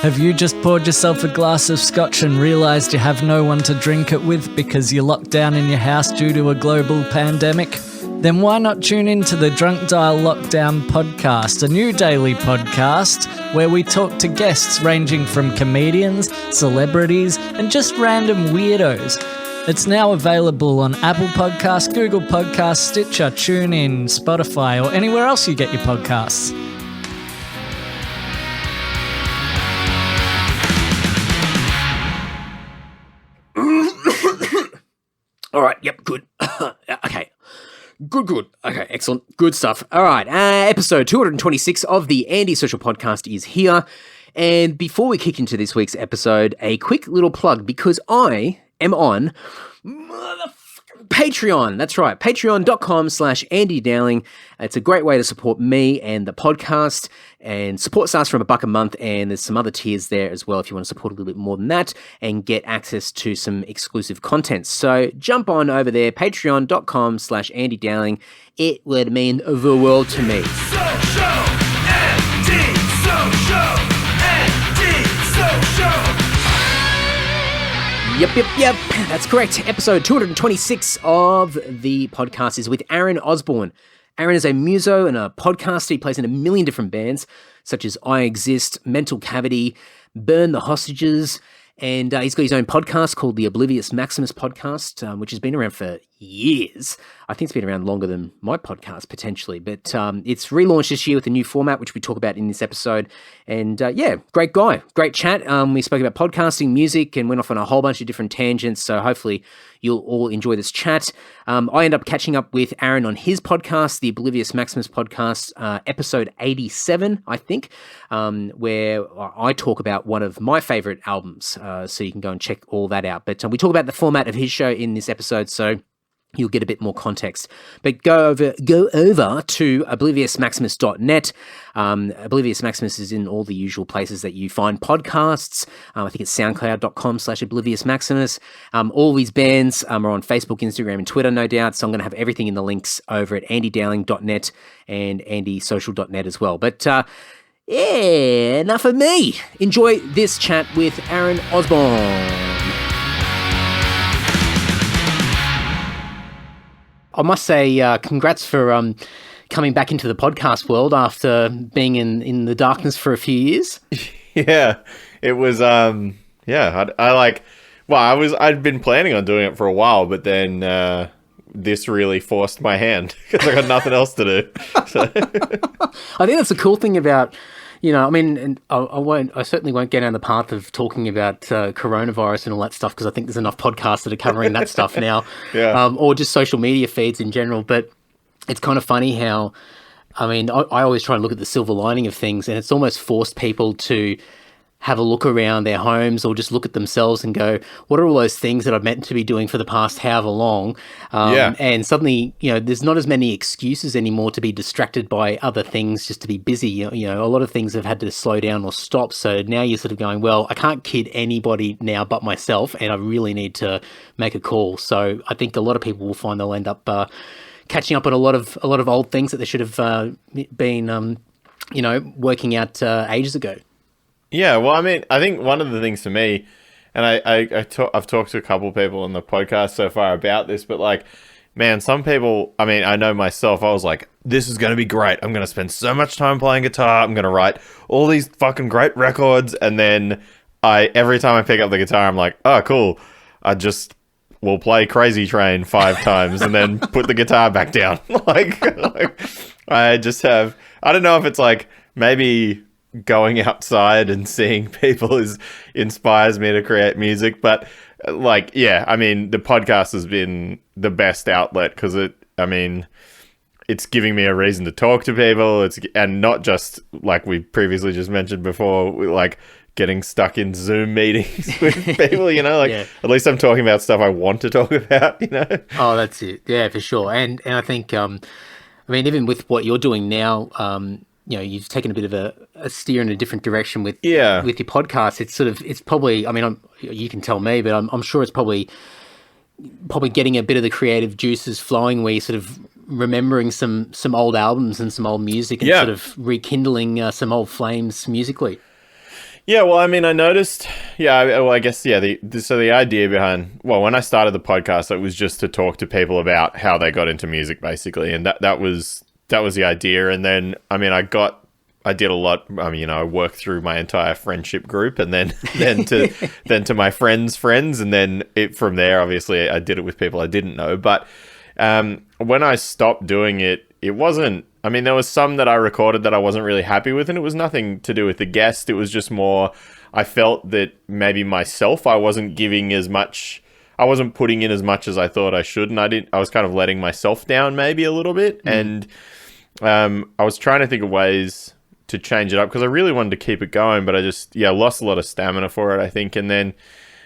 Have you just poured yourself a glass of scotch and realised you have no one to drink it with because you're locked down in your house due to a global pandemic? Then why not tune in to the Drunk Dial Lockdown podcast, a new daily podcast where we talk to guests ranging from comedians, celebrities, and just random weirdos. It's now available on Apple Podcasts, Google Podcasts, Stitcher, TuneIn, Spotify, or anywhere else you get your podcasts. All right, yep, good. Okay. Good. Okay, excellent. Good stuff. All right, episode 226 of the Andy Social Podcast is here. And before we kick into this week's episode, a quick little plug because I am on Patreon. That's right, patreon.com/Andy Dowling. It's a great way to support me and the podcast, and support starts from $1 a month, and there's some other tiers there as well if you want to support a little bit more than that and get access to some exclusive content. So jump on over there, patreon.com/Andy Dowling. It would mean the world to me. Yep. That's correct. Episode 226 of the podcast is with Aaron Osborne. Aaron is a muso and a podcaster. He plays in a million different bands, such as I Exist, Mental Cavity, Burn the Hostages, and he's got his own podcast called the Oblivious Maximus podcast, which has been around for years. I think it's been around longer than my podcast, potentially. But it's relaunched this year with a new format, which we talk about in this episode. And great guy. Great chat. We spoke about podcasting, music, and went off on a whole bunch of different tangents. So hopefully you'll all enjoy this chat. I end up catching up with Aaron on his podcast, the Oblivious Maximus podcast, episode 87, I think, where I talk about one of my favorite albums. So you can go and check all that out. But we talk about the format of his show in this episode, so you'll get a bit more context. But go over to obliviousmaximus.net. Oblivious Maximus is in all the usual places that you find podcasts. I think it's soundcloud.com/Oblivious Maximus. All these bands are on Facebook, Instagram, and Twitter, no doubt. So I'm going to have everything in the links over at andydowling.net and andysocial.net as well. But enough of me. Enjoy this chat with Aaron Osborne. I must say, congrats for coming back into the podcast world after being in the darkness for a few years. Yeah, it was. I'd been planning on doing it for a while, but then this really forced my hand because I got nothing else to do. So. I think that's the cool thing about. And I certainly won't get down the path of talking about coronavirus and all that stuff because I think there's enough podcasts that are covering that stuff now, or just social media feeds in general. But it's kind of funny how, I always try and look at the silver lining of things, and it's almost forced people to have a look around their homes or just look at themselves and go, what are all those things that I've meant to be doing for the past however long? And suddenly, there's not as many excuses anymore to be distracted by other things just to be busy. A lot of things have had to slow down or stop. So now you're sort of going, well, I can't kid anybody now but myself, and I really need to make a call. So I think a lot of people will find they'll end up catching up on a lot of old things that they should have been, working out ages ago. Yeah, well, I think one of the things for me, and I've talked to a couple of people on the podcast so far about this, but some people, I know myself, I was like, this is going to be great. I'm going to spend so much time playing guitar. I'm going to write all these fucking great records. And then every time I pick up the guitar, I'm like, oh, cool. We'll play Crazy Train 5 times and then put the guitar back down. I just have, I don't know if it's maybe going outside and seeing people inspires me to create music, but the podcast has been the best outlet because it's giving me a reason to talk to people. And not just like we previously just mentioned before, getting stuck in Zoom meetings with people, at least I'm talking about stuff I want to talk about, Oh, that's it. Yeah, for sure. And I think, even with what you're doing now, you've taken a bit of a steer in a different direction with your podcast. It's probably, you can tell me, but I'm sure it's probably getting a bit of the creative juices flowing where you're sort of remembering some old albums and some old music and sort of rekindling some old flames musically. Yeah, well, I mean, I noticed. Yeah, I guess so the idea behind, well, when I started the podcast, it was just to talk to people about how they got into music, basically, and that was the idea. And then, I mean, I did a lot. I mean, I worked through my entire friendship group, and then to my friends' friends, and then from there, obviously, I did it with people I didn't know. But when I stopped doing it, it wasn't. I mean, there was some that I recorded that I wasn't really happy with, and it was nothing to do with the guest. It was just more, I felt that maybe myself, I wasn't giving as much, I wasn't putting in as much as I thought I should, and I was kind of letting myself down maybe a little bit, and I was trying to think of ways to change it up, because I really wanted to keep it going, but I just, lost a lot of stamina for it, I think, and then,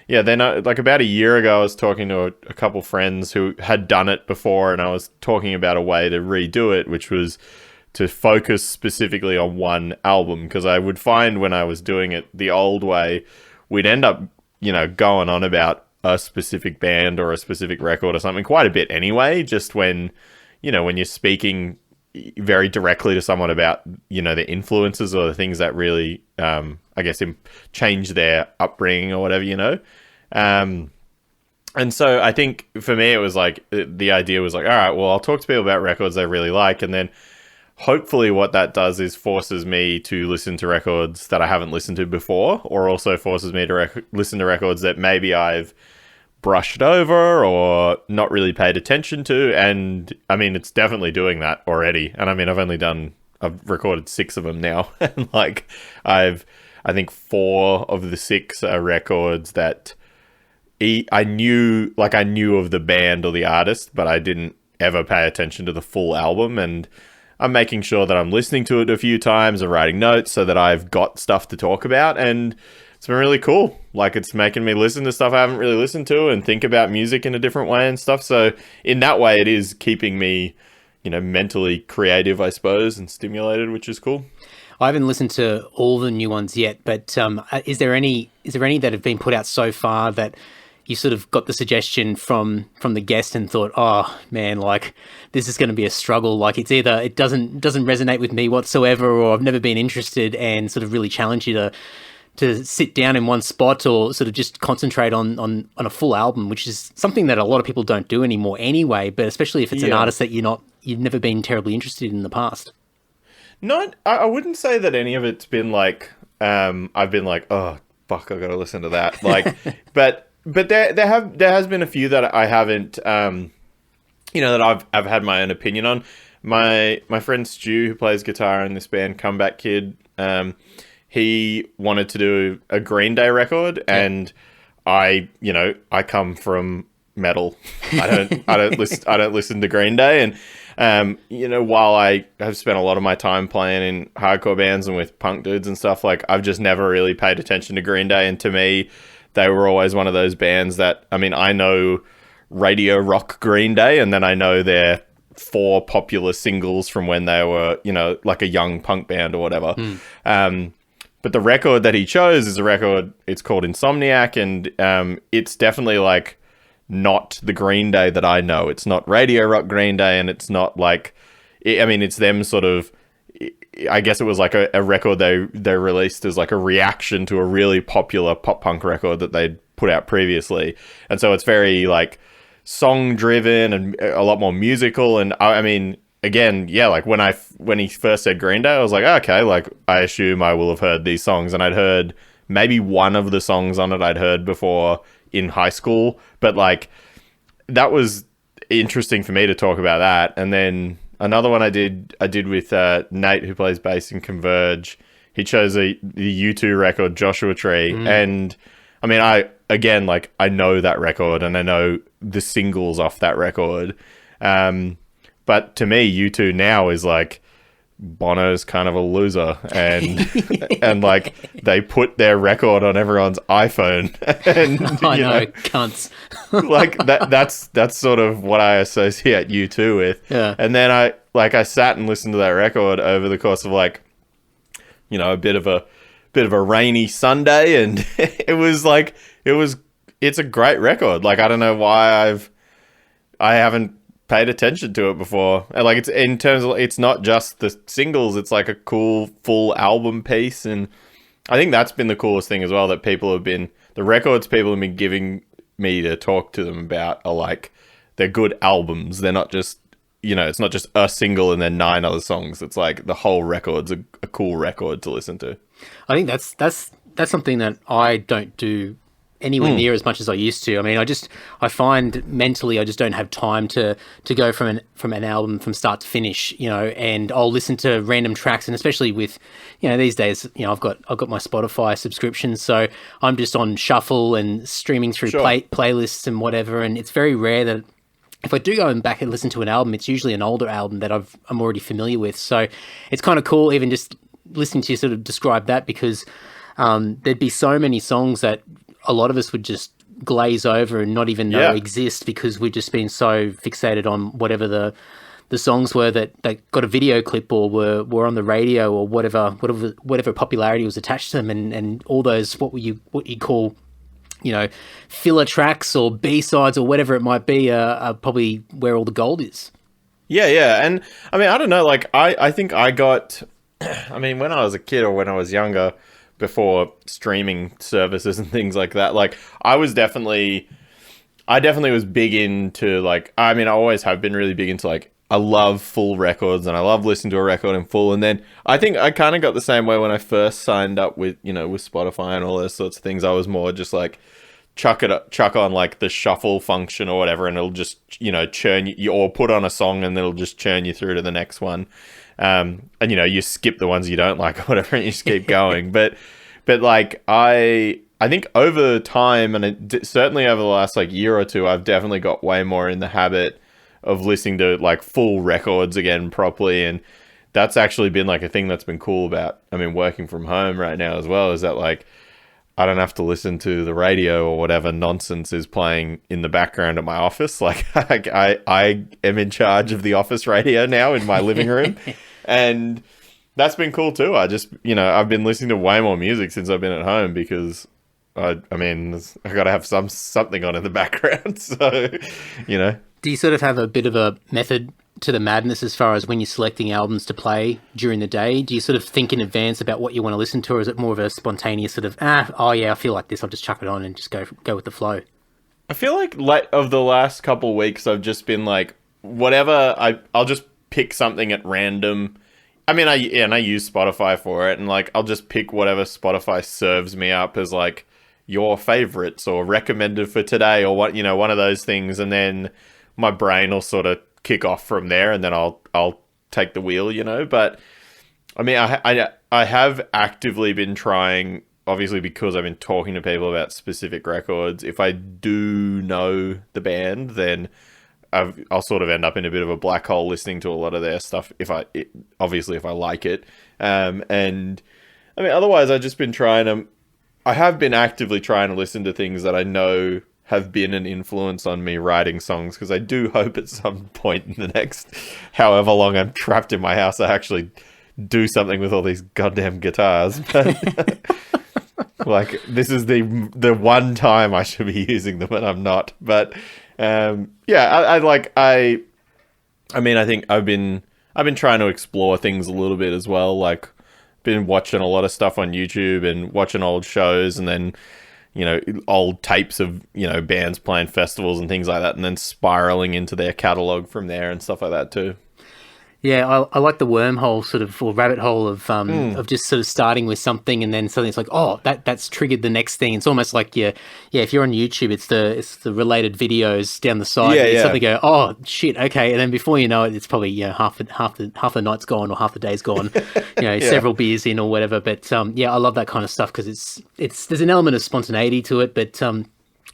like about a year ago, I was talking to a couple friends who had done it before, and I was talking about a way to redo it, which was to focus specifically on one album, because I would find when I was doing it the old way, we'd end up, going on about a specific band or a specific record or something quite a bit anyway, just when you're speaking very directly to someone about, the influences or the things that really, I guess, change their upbringing or whatever, and so I think for me, it was like, the idea was like, all right, well, I'll talk to people about records they really like. And then hopefully what that does is forces me to listen to records that I haven't listened to before, or also forces me to listen to records that maybe I've brushed over or not really paid attention to. And I mean, it's definitely doing that already. And I mean, I've recorded 6 of them now. And like, I think 4 of the 6 are records that I knew of the band or the artist, but I didn't ever pay attention to the full album. And I'm making sure that I'm listening to it a few times and writing notes so that I've got stuff to talk about. And it's been really cool. Like, it's making me listen to stuff I haven't really listened to and think about music in a different way and stuff. So in that way, it is keeping me, mentally creative, I suppose, and stimulated, which is cool. I haven't listened to all the new ones yet, but is there any that have been put out so far that you sort of got the suggestion from the guest and thought, oh man, like this is going to be a struggle. Like, it's either it doesn't resonate with me whatsoever, or I've never been interested, and sort of really challenge you to sit down in one spot or sort of just concentrate on a full album, which is something that a lot of people don't do anymore anyway, but especially if it's an artist that you've never been terribly interested in the past. I wouldn't say that any of it's been like, I've been like, oh fuck, I gotta listen to that. Like, but there has been a few that I haven't, that I've had my own opinion on. My friend Stu, who plays guitar in this band, Comeback Kid, he wanted to do a Green Day record, and I come from metal. I don't listen to Green Day, and while I have spent a lot of my time playing in hardcore bands and with punk dudes and stuff, like, I've just never really paid attention to Green Day, and to me, they were always one of those bands that, I mean, I know radio rock Green Day, and then I know their 4 popular singles from when they were, like a young punk band or whatever. But the record that he chose is a record, it's called Insomniac, and it's definitely like not the Green Day that I know. It's not radio rock Green Day, and it's not like, I mean, it's them sort of, I guess it was like a record they released as like a reaction to a really popular pop punk record that they'd put out previously. And so it's very like song driven and a lot more musical. And I mean, again, like when he first said Green Day, I was like, okay, like I assume I will have heard these songs, and I'd heard maybe one of the songs on it I'd heard before in high school, but like that was interesting for me to talk about that. And then another one I did with Nate, who plays bass in Converge. He chose the U2 record Joshua Tree, and I mean, I know that record and I know the singles off that record. But to me, U2 now is like Bono's kind of a loser, and and like they put their record on everyone's iPhone, and cunts. Like that's sort of what I associate U2 with. Yeah. And then I sat and listened to that record over the course of like, a bit of a rainy Sunday, and it's a great record. Like, I don't know why I haven't paid attention to it before. And like, it's in terms of, it's not just the singles, it's like a cool full album piece, and I think that's been the coolest thing as well, that the records people have been giving me to talk to them about are like, they're good albums. They're not just, it's not just a single and then 9 other songs. It's like the whole record's a cool record to listen to. I think that's something that I don't do anywhere near as much as I used to. I mean, I find mentally I just don't have time to go from an album from start to finish, and I'll listen to random tracks, and especially with, these days, I've got my Spotify subscription, so I'm just on shuffle and streaming through playlists and whatever, and it's very rare that if I do go back and listen to an album, it's usually an older album that I'm already familiar with. So it's kind of cool even just listening to you sort of describe that, because there'd be so many songs that a lot of us would just glaze over and not even know exist, because we've just been so fixated on whatever the songs were that got a video clip or were on the radio or whatever popularity was attached to them, and all those what you call filler tracks or B-sides or whatever it might be are probably where all the gold is. Yeah. And I mean, I don't know, like I think I got, I mean, when I was a kid or when I was younger, before streaming services and things like that, like I definitely was big into, like, I mean, I always have been really big into, like, I love full records and I love listening to a record in full. And then I think I kind of got the same way when I first signed up with, with Spotify and all those sorts of things. I was more just like, chuck on like the shuffle function or whatever, and it'll just, churn you, or put on a song and it'll just churn you through to the next one. And you skip the ones you don't like or whatever, and you just keep going. but like I think over time, and certainly over the last like year or two, I've definitely got way more in the habit of listening to like full records again properly. And that's actually been like a thing that's been cool about, I mean, working from home right now as well, is that like I don't have to listen to the radio or whatever nonsense is playing in the background at my office. Like I am in charge of the office radio now in my living room. And that's been cool too. I just, I've been listening to way more music since I've been at home, because I got to have something on in the background. So, Do you sort of have a bit of a method to the madness as far as when you're selecting albums to play during the day? Do you sort of think in advance about what you want to listen to, or is it more of a spontaneous sort of, I feel like this, I'll just chuck it on and just go with the flow? I feel like of the last couple of weeks, I've just been like, whatever, I'll just pick something at random. I mean, I use Spotify for it, and like I'll just pick whatever Spotify serves me up as like your favorites or recommended for today, or what, one of those things, and then my brain will sort of kick off from there, and then I'll take the wheel, But I mean, I have actively been trying, obviously because I've been talking to people about specific records. If I do know the band, then I'll sort of end up in a bit of a black hole listening to a lot of their stuff, if I like it. And I mean, otherwise I've just been I have been actively trying to listen to things that I know have been an influence on me writing songs, because I do hope at some point in the next however long I'm trapped in my house, I actually do something with all these goddamn guitars. But like, this is the one time I should be using them, and I'm not. But I mean, I think I've been trying to explore things a little bit as well. Like, been watching a lot of stuff on YouTube and watching old shows, and then, old tapes of, bands playing festivals and things like that, and then spiraling into their catalog from there and stuff like that too. Yeah, I like the wormhole sort of, or rabbit hole of just sort of starting with something, and then suddenly it's like, oh, that's triggered the next thing. It's almost like if you're on YouTube, it's the related videos down the side. Yeah, you suddenly go, oh shit, okay, and then before you know it, it's probably half the night's gone or half the day's gone, several beers in or whatever. But I love that kind of stuff, because it's there's an element of spontaneity to it, but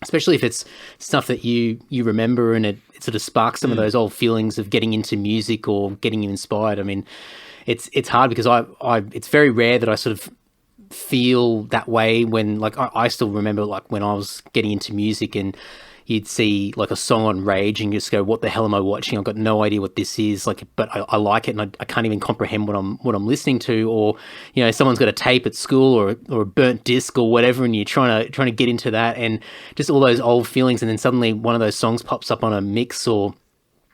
especially if it's stuff that you remember, and it sort of sparks some of those old feelings of getting into music or getting you inspired. I mean, it's hard, because it's very rare that I sort of feel that way when, like, I still remember, like, when I was getting into music and you'd see like a song on Rage and you just go, what the hell am I watching? I've got no idea what this is. Like, but I like it, and I can't even comprehend what I'm listening to. Or, someone's got a tape at school or a burnt disc or whatever, and you're trying to get into that, and just all those old feelings. And then suddenly one of those songs pops up on a mix or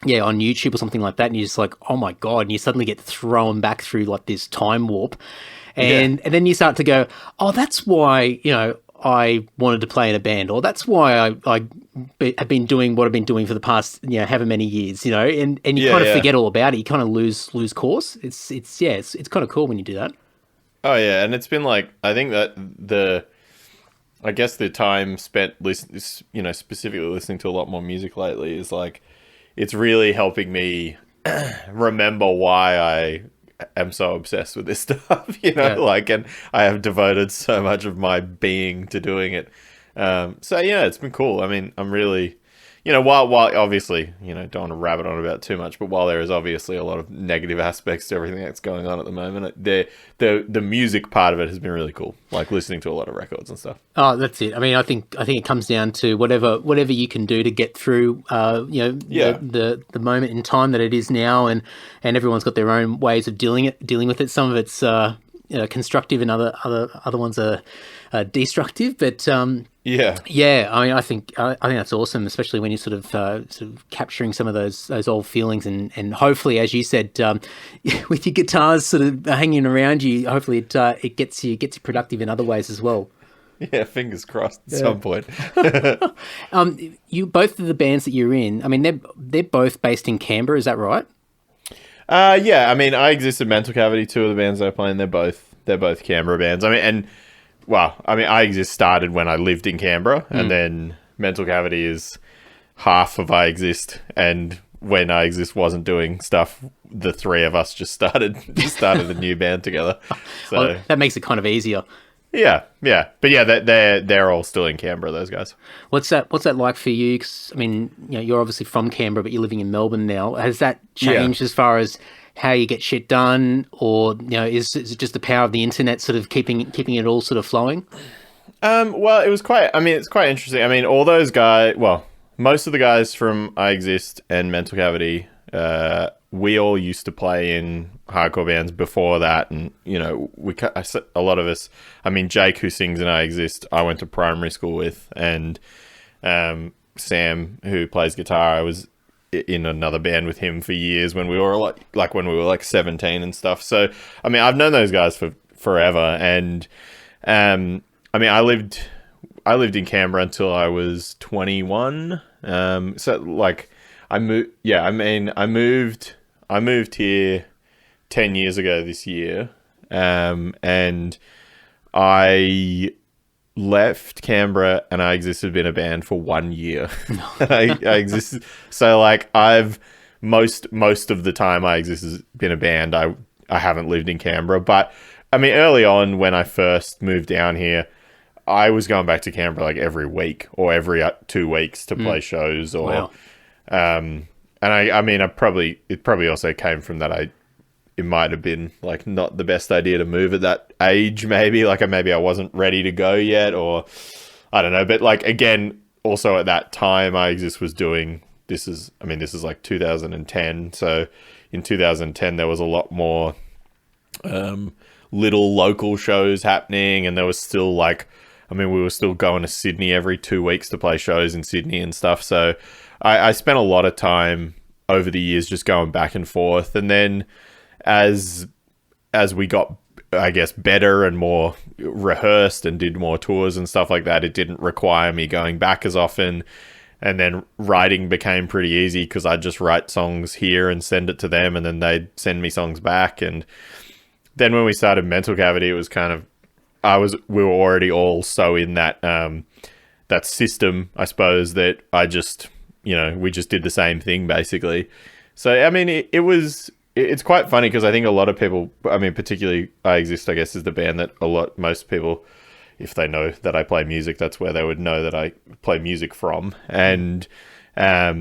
on YouTube or something like that, and you're just like, oh my God, and you suddenly get thrown back through like this time warp. and then you start to go, oh, that's why, I wanted to play in a band, or that's why I have been doing what I've been doing for the past, however many years, and you kind of forget all about it. You kind of lose course. It's kind of cool when you do that. Oh yeah. And it's been like, I think that I guess the time spent specifically listening to a lot more music lately is like, it's really helping me remember why I am so obsessed with this stuff, and I have devoted so much of my being to doing it. So yeah, it's been cool. I mean, I'm really, while obviously, don't want to rabbit on about too much, but while there is obviously a lot of negative aspects to everything that's going on at the moment, the music part of it has been really cool. Like listening to a lot of records and stuff. Oh, that's it. I mean, I think it comes down to whatever you can do to get through, the moment in time that it is now, and everyone's got their own ways of dealing with it. Some of it's constructive, and other ones are destructive. But yeah. I mean, I think that's awesome, especially when you're sort of capturing some of those old feelings, and hopefully, as you said, with your guitars sort of hanging around you, hopefully it gets you productive in other ways as well. Yeah, fingers crossed at some point. You both of the bands that you're in, I mean, they're both based in Canberra, is that right? Yeah. I mean, I Exist in Mental Cavity, two of the bands I play in, they're both Canberra bands. I mean, I Exist started when I lived in Canberra, and then Mental Cavity is half of I Exist, and when I Exist wasn't doing stuff, the three of us just started a new band together. So well, that makes it kind of easier. Yeah. But yeah, they're all still in Canberra, those guys. What's that like for you? 'Cause, I mean, you're obviously from Canberra, but you're living in Melbourne now. Has that changed as far as how you get shit done, or is it just the power of the internet sort of keeping it all sort of flowing? Well, it's quite interesting. I mean, all those guys, well, most of the guys from I Exist and Mental Cavity, we all used to play in hardcore bands before that, and a lot of us. I mean, Jake, who sings in I Exist, I went to primary school with, and Sam, who plays guitar, I was in another band with him for years when we were when we were 17 and stuff. So I mean, I've known those guys for forever, and I mean, I lived in Canberra until I was 21. So like I moved here 10 years ago this year, and I left Canberra, and I Exist had been a band for 1 year. I existed, so like I've most of the time I Exist has been a band. I haven't lived in Canberra, but I mean, early on when I first moved down here, I was going back to Canberra like every week or every 2 weeks to play shows, or wow. And I mean, it probably also came from that it might have been like not the best idea to move at that age, maybe I wasn't ready to go yet, or I don't know. But like, again, also at that time I Exist was doing, this is like 2010. So in 2010, there was a lot more little local shows happening, and there was still we were still going to Sydney every 2 weeks to play shows in Sydney and stuff. So I spent a lot of time over the years just going back and forth, and then as we got, I guess, better and more rehearsed and did more tours and stuff like that, it didn't require me going back as often. And then writing became pretty easy because I'd just write songs here and send it to them, and then they'd send me songs back. And then when we started Mental Cavity, it was kind of, we were already all so in that that system, I suppose, that I just, we just did the same thing basically. So I mean, it's quite funny because I think a lot of people, I mean, particularly I Exist, I guess, is the band that most people, if they know that I play music, that's where they would know that I play music from. And I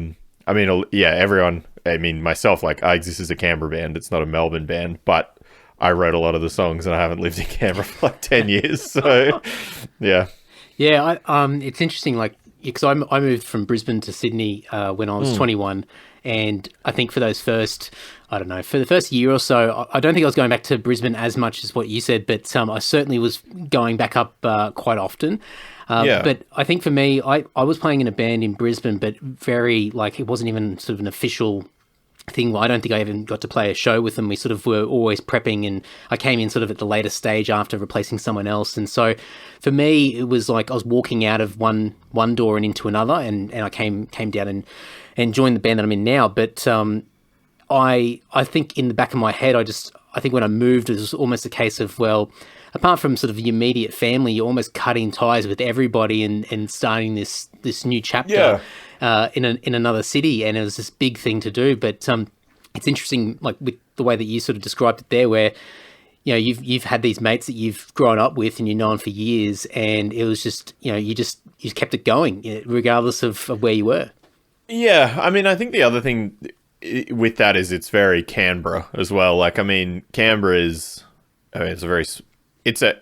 mean, yeah, everyone, I mean, myself, like I Exist is a Canberra band. It's not a Melbourne band, but I wrote a lot of the songs, and I haven't lived in Canberra for like 10 years. So yeah. Yeah. It's interesting, like, because I moved from Brisbane to Sydney when I was 21. And I think for the first year or so, I don't think I was going back to Brisbane as much as what you said, but I certainly was going back up quite often. But I think for me, I was playing in a band in Brisbane, but very, like, it wasn't even sort of an official thing. I don't think I even got to play a show with them. We sort of were always prepping, and I came in sort of at the later stage after replacing someone else. And so for me, it was like I was walking out of one door and into another, and I came down and joined the band that I'm in now. But I think in the back of my head, I think when I moved, it was almost a case of, well, apart from sort of your immediate family, you're almost cutting ties with everybody and starting this new chapter in another city. And it was this big thing to do. But it's interesting, like with the way that you sort of described it there, where, you know, you've had these mates that you've grown up with and you've known for years, and it was just, you know, you kept it going, regardless of where you were. Yeah, I mean, I think the other thing with that is it's very Canberra as well. Like, I mean, Canberra is, I mean,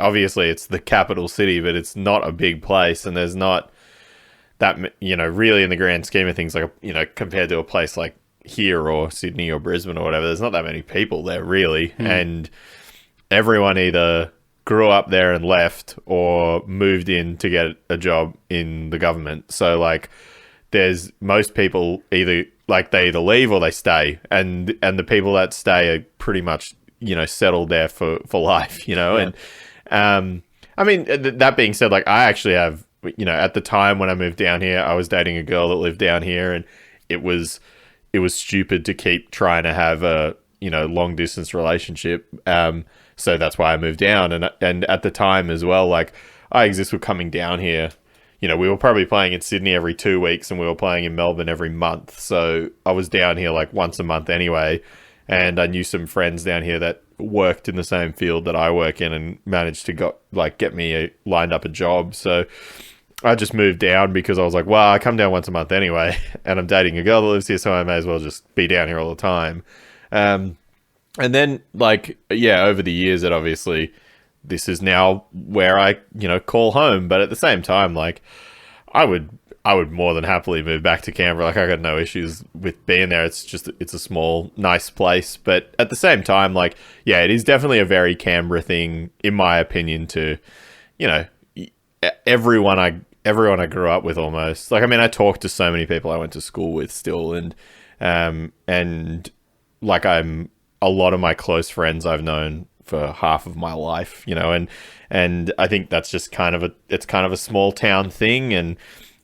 obviously it's the capital city, but it's not a big place, and there's not that, you know, really in the grand scheme of things, like, you know, compared to a place like here or Sydney or Brisbane or whatever, there's not that many people there really. And everyone either grew up there and left or moved in to get a job in the government. So like there's most people they either leave or they stay, and the people that stay are pretty much, you know, settled there for life, you know. Yeah. And I mean, that being said, like I actually have, you know, at the time when I moved down here, I was dating a girl that lived down here, and it was stupid to keep trying to have a, you know, long distance relationship. So that's why I moved down. And at the time as well, like I were coming down here, you know, we were probably playing in Sydney every 2 weeks, and we were playing in Melbourne every month. So I was down here like once a month anyway. And I knew some friends down here that worked in the same field that I work in, and managed to get me lined up a job. So I just moved down because I was like, well, I come down once a month anyway, and I'm dating a girl that lives here, so I may as well just be down here all the time. And then, like, yeah, over the years, it obviously, this is now where I, you know, call home. But at the same time, like, I would more than happily move back to Canberra. Like, I got no issues with being there. It's just, it's a small, nice place. But at the same time, like, yeah, it is definitely a very Canberra thing, in my opinion, to, you know, everyone I grew up with almost. Like, I mean, I talk to so many people I went to school with still, and like a lot of my close friends I've known for half of my life, you know, and I think that's just it's kind of a small town thing. And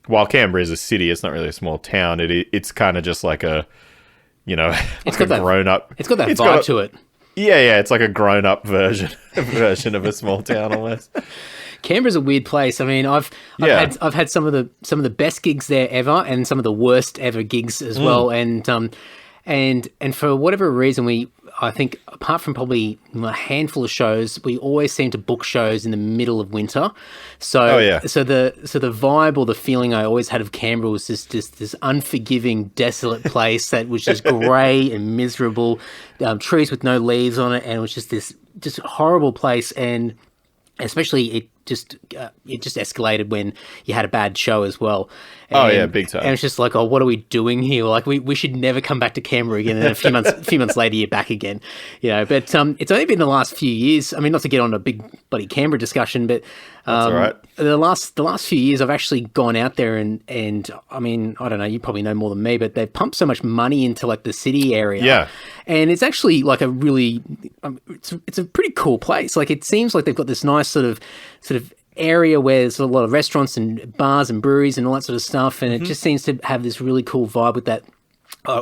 while Canberra is a city, it's not really a small town. It's kind of just like a, you know, it's like got a grown up. It's got that vibe to it. Yeah, it's like a grown up version of a small town almost. Canberra's a weird place. I mean, I've had some of the best gigs there ever, and some of the worst ever gigs as well. And for whatever reason, I think apart from probably a handful of shows, we always seem to book shows in the middle of winter. So so the vibe or the feeling I always had of Canberra was just this unforgiving, desolate place that was just grey and miserable, trees with no leaves on it, and it was just this horrible place. And especially it just escalated when you had a bad show as well. And, big time. And it's just like, oh, what are we doing here? Like, we should never come back to Canberra again. And then a few months later, you're back again, you know. But it's only been the last few years. I mean, not to get on a big bloody Canberra discussion, but that's all right. The last few years, I've actually gone out there and I mean, I don't know, you probably know more than me, but they've pumped so much money into like the city area. Yeah. And it's actually like a really, it's a pretty cool place. Like, it seems like they've got this nice sort of area where there's a lot of restaurants and bars and breweries and all that sort of stuff, and it just seems to have this really cool vibe with that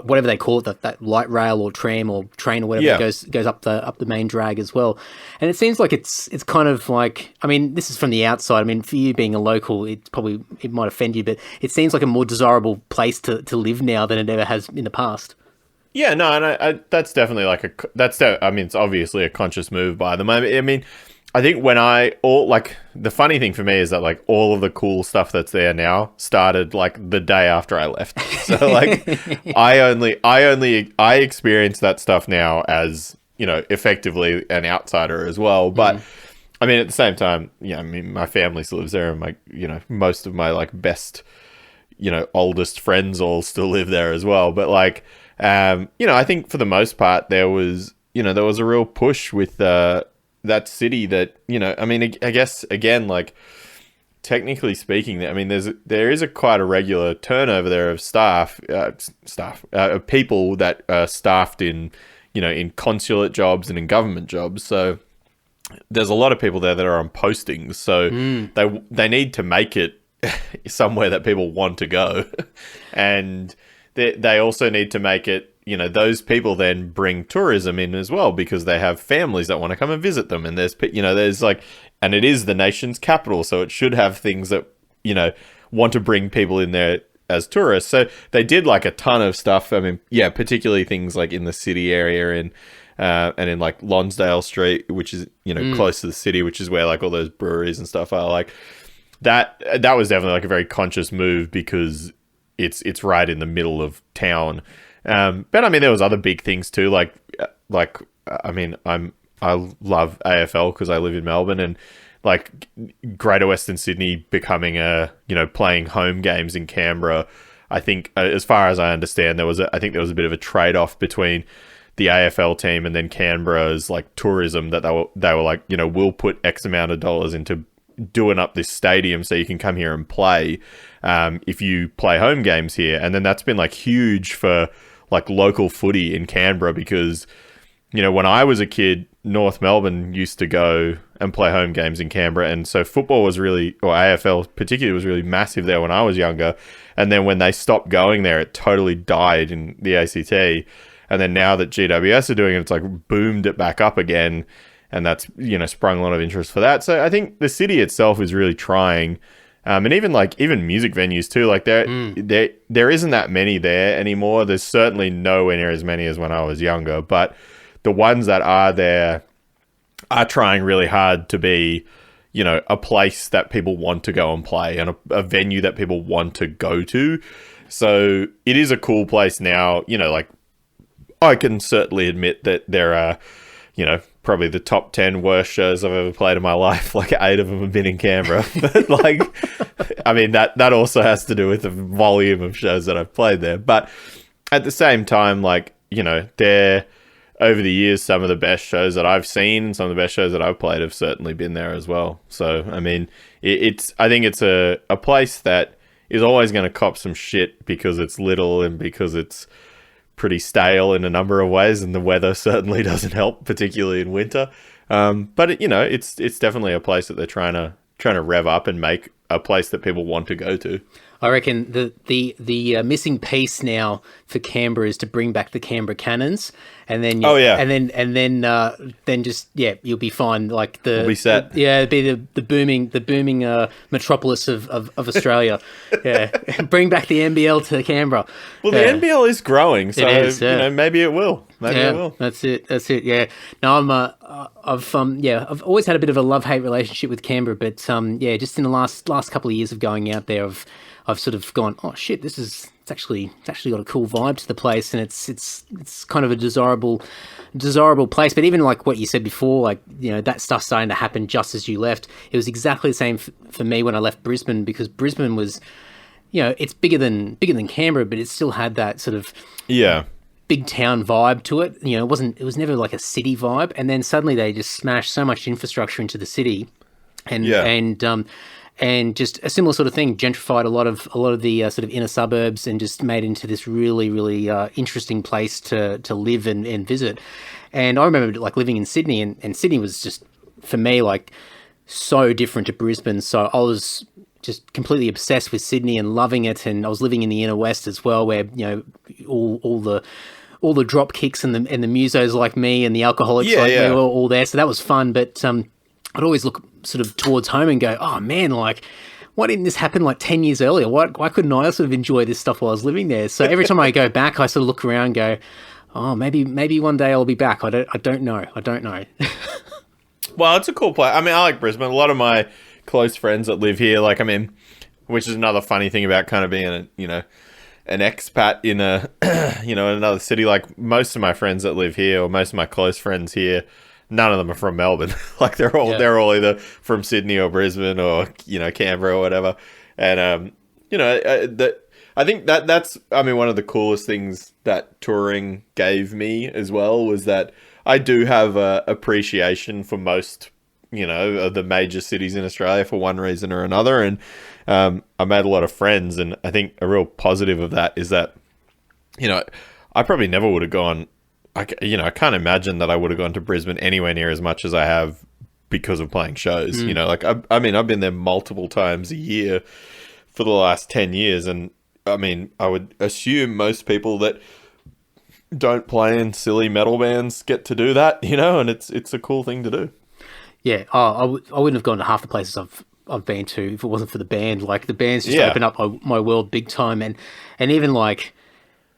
whatever they call it, that light rail or tram or train or whatever that goes up the main drag as well. And it seems like it's kind of like, I mean, this is from the outside. I mean, for you being a local, it might offend you, but it seems like a more desirable place to live now than it ever has in the past. Yeah, no, and I that's definitely like I mean, it's obviously a conscious move by them. I mean, I think the funny thing for me is that like all of the cool stuff that's there now started like the day after I left. So like I experience that stuff now as, you know, effectively an outsider as well. But I mean, at the same time, yeah, I mean, my family still lives there, and my, you know, most of my like best, you know, oldest friends all still live there as well. But like, you know, I think for the most part there was a real push with that city that, you know, I mean, I guess, again, like, technically speaking, I mean, there is quite a regular turnover there of people that are staffed in, in consulate jobs and in government jobs. So there's a lot of people there that are on postings. So they need to make it somewhere that people want to go, and they also need to make it. Those people then bring tourism in as well because they have families that want to come and visit them. And there's like, and it is the nation's capital, so it should have things that, want to bring people in there as tourists. So they did like a ton of stuff. I mean, yeah, particularly things like in the city area and in like Lonsdale Street, which is, close to the city, which is where like all those breweries and stuff are. Like that was definitely like a very conscious move because it's right in the middle of town. But I mean, there was other big things too. Like I mean, I love AFL because I live in Melbourne, and like Greater Western Sydney becoming playing home games in Canberra. I think, as far as I understand, there was a bit of a trade-off between the AFL team and then Canberra's like tourism that they were like, we'll put X amount of dollars into doing up this stadium so you can come here and play if you play home games here. And then that's been like huge for like local footy in Canberra because, when I was a kid, North Melbourne used to go and play home games in Canberra. And so football was really, or AFL particularly, was really massive there when I was younger. And then when they stopped going there, it totally died in the ACT. And then now that GWS are doing it, it's like boomed it back up again. And that's, sprung a lot of interest for that. So I think the city itself is really trying. And even music venues too, like there isn't that many there anymore. There's certainly nowhere near as many as when I was younger, but the ones that are there are trying really hard to be, a place that people want to go and play and a venue that people want to go to. So it is a cool place now. Like I can certainly admit that there are, probably the top 10 worst shows I've ever played in my life. Like 8 of them have been in Canberra. But like, I mean, that also has to do with the volume of shows that I've played there. But at the same time, like, they're, over the years, some of the best shows that I've seen and some of the best shows that I've played have certainly been there as well. So, I mean, I think it's a place that is always going to cop some shit because it's little and because it's pretty stale in a number of ways, and the weather certainly doesn't help, particularly in winter. But it's definitely a place that they're trying to rev up and make a place that people want to go to. I reckon the missing piece now for Canberra is to bring back the Canberra Cannons, and then then just you'll be fine. Like we'll be set. It'd be the booming metropolis of Australia. Yeah, bring back the NBL to Canberra. Well, the NBL is growing, so maybe it will. Maybe it will. That's it. Yeah. No, I've always had a bit of a love-hate relationship with Canberra, but just in the last couple of years of going out there, I've sort of gone, oh shit, it's actually got a cool vibe to the place, and it's kind of a desirable place. But even like what you said before, like, that stuff's starting to happen just as you left. It was exactly the same for me when I left Brisbane, because Brisbane was, it's bigger than Canberra, but it still had that sort of big town vibe to it. It was never like a city vibe. And then suddenly they just smashed so much infrastructure into the city, and just a similar sort of thing, gentrified a lot of the sort of inner suburbs and just made into this really, really interesting place to live and visit. And I remember like living in Sydney, and Sydney was just, for me, like so different to Brisbane. So I was just completely obsessed with Sydney and loving it. And I was living in the inner west as well, where, all the drop kicks and the musos like me and the alcoholics me were all there. So that was fun. But I'd always look sort of towards home and go, oh man, like, why didn't this happen like 10 years earlier? Why couldn't I sort of enjoy this stuff while I was living there? So every time I go back, I sort of look around and go, oh, maybe one day I'll be back. I don't know. Well, it's a cool place. I mean, I like Brisbane. A lot of my close friends that live here, like, I mean, which is another funny thing about kind of being an expat in in another city. Like, most of my friends that live here, or most of my close friends here, none of them are from Melbourne. Like they're all either from Sydney or Brisbane or Canberra or whatever. And I think that's one of the coolest things that touring gave me as well was that I do have a appreciation for most the major cities in Australia for one reason or another. And I made a lot of friends, and I think a real positive of that is that, I probably never would have gone. I can't imagine that I would have gone to Brisbane anywhere near as much as I have because of playing shows. I've been there multiple times a year for the last 10 years. And I mean, I would assume most people that don't play in silly metal bands get to do that, and it's a cool thing to do. Yeah. I wouldn't have gone to half the places I've been to if it wasn't for the band. Like, the band's just opened up my world big time. And even like,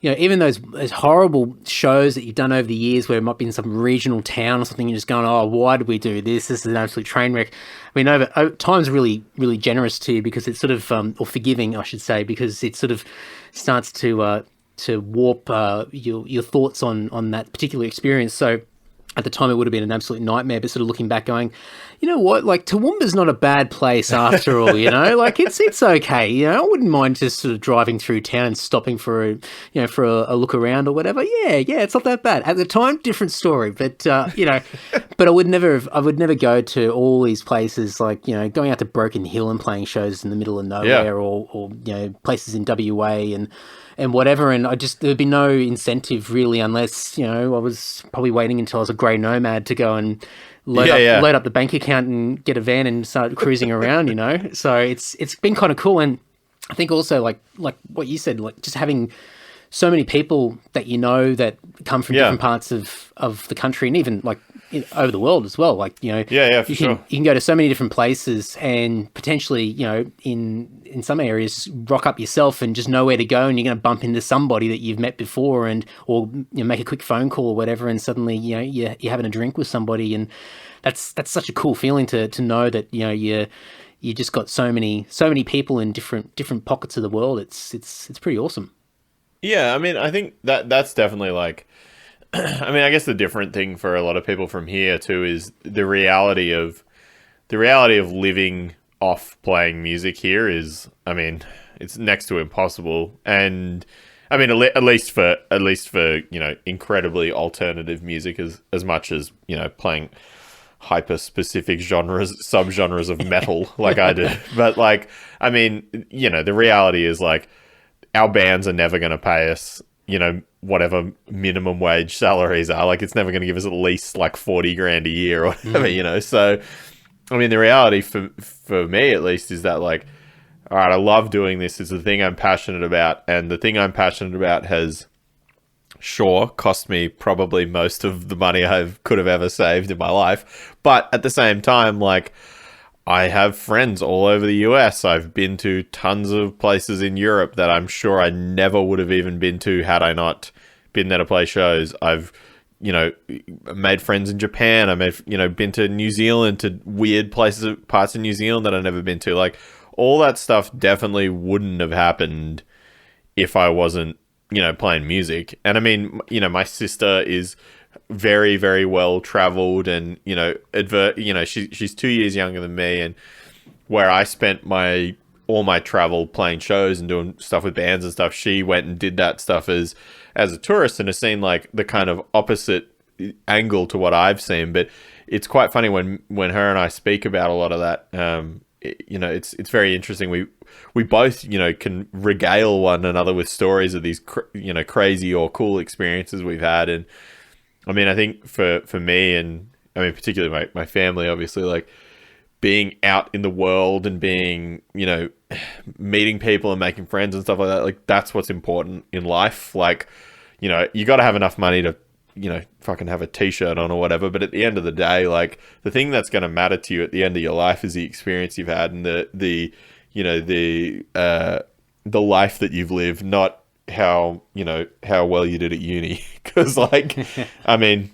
even those horrible shows that you've done over the years where it might be in some regional town or something, you're just going, oh, why did we do this? This is an absolute train wreck. I mean, over time's really, really generous to you because it's sort of, or forgiving, I should say, because it sort of starts to warp your thoughts on that particular experience. So at the time, it would have been an absolute nightmare, but sort of looking back going, you know what, like, Toowoomba's not a bad place after all, like, it's okay, I wouldn't mind just sort of driving through town and stopping for a look around or whatever. Yeah, it's not that bad. At the time, different story, but, but I would never go to all these places, like, going out to Broken Hill and playing shows in the middle of nowhere or places in WA and whatever, and there'd be no incentive really unless, I was probably waiting until I was a grey nomad to go and load up the bank account and get a van and start cruising around, So it's been kind of cool. And I think also like what you said, like just having so many people that that come from different parts of the country and even like over the world as well. Like, for you can go to so many different places and potentially, in some areas rock up yourself and just know where to go, and you're going to bump into somebody that you've met before or make a quick phone call or whatever, and suddenly, you're having a drink with somebody, and that's such a cool feeling to know that, you just got so many people in different pockets of the world. It's pretty awesome. Yeah, I mean, I think that's definitely like, I mean, I guess the different thing for a lot of people from here too is the reality of living off playing music here is, I mean, it's next to impossible. And I mean, at least for incredibly alternative music, as much as playing hyper specific subgenres of metal like I do. But like, I mean, the reality is like, our bands are never going to pay us, whatever minimum wage salaries are. Like, it's never going to give us at least like 40 grand a year or whatever, So, I mean, the reality for me at least is that like, all right, I love doing this. It's the thing I'm passionate about. And the thing I'm passionate about has cost me probably most of the money I could have ever saved in my life. But at the same time, like, I have friends all over the US. I've been to tons of places in Europe that I'm sure I never would have even been to had I not been there to play shows. I've, made friends in Japan. I been to New Zealand, to weird parts of New Zealand that I've never been to. Like, all that stuff definitely wouldn't have happened if I wasn't, playing music. And I mean, my sister is very, very well traveled, and she's 2 years younger than me, and where I spent all my travel playing shows and doing stuff with bands and stuff, she went and did that stuff as a tourist, and has seen like the kind of opposite angle to what I've seen. But it's quite funny when her and I speak about a lot of that. It's very interesting. We both can regale one another with stories of these crazy or cool experiences we've had. And I mean, I think for me, and I mean, particularly my family, obviously, like, being out in the world and being, meeting people and making friends and stuff like that, like, that's what's important in life. Like, you got to have enough money to, fucking have a t-shirt on or whatever. But at the end of the day, like, the thing that's going to matter to you at the end of your life is the experience you've had and the life that you've lived, not how well you did at uni. Because like, I mean,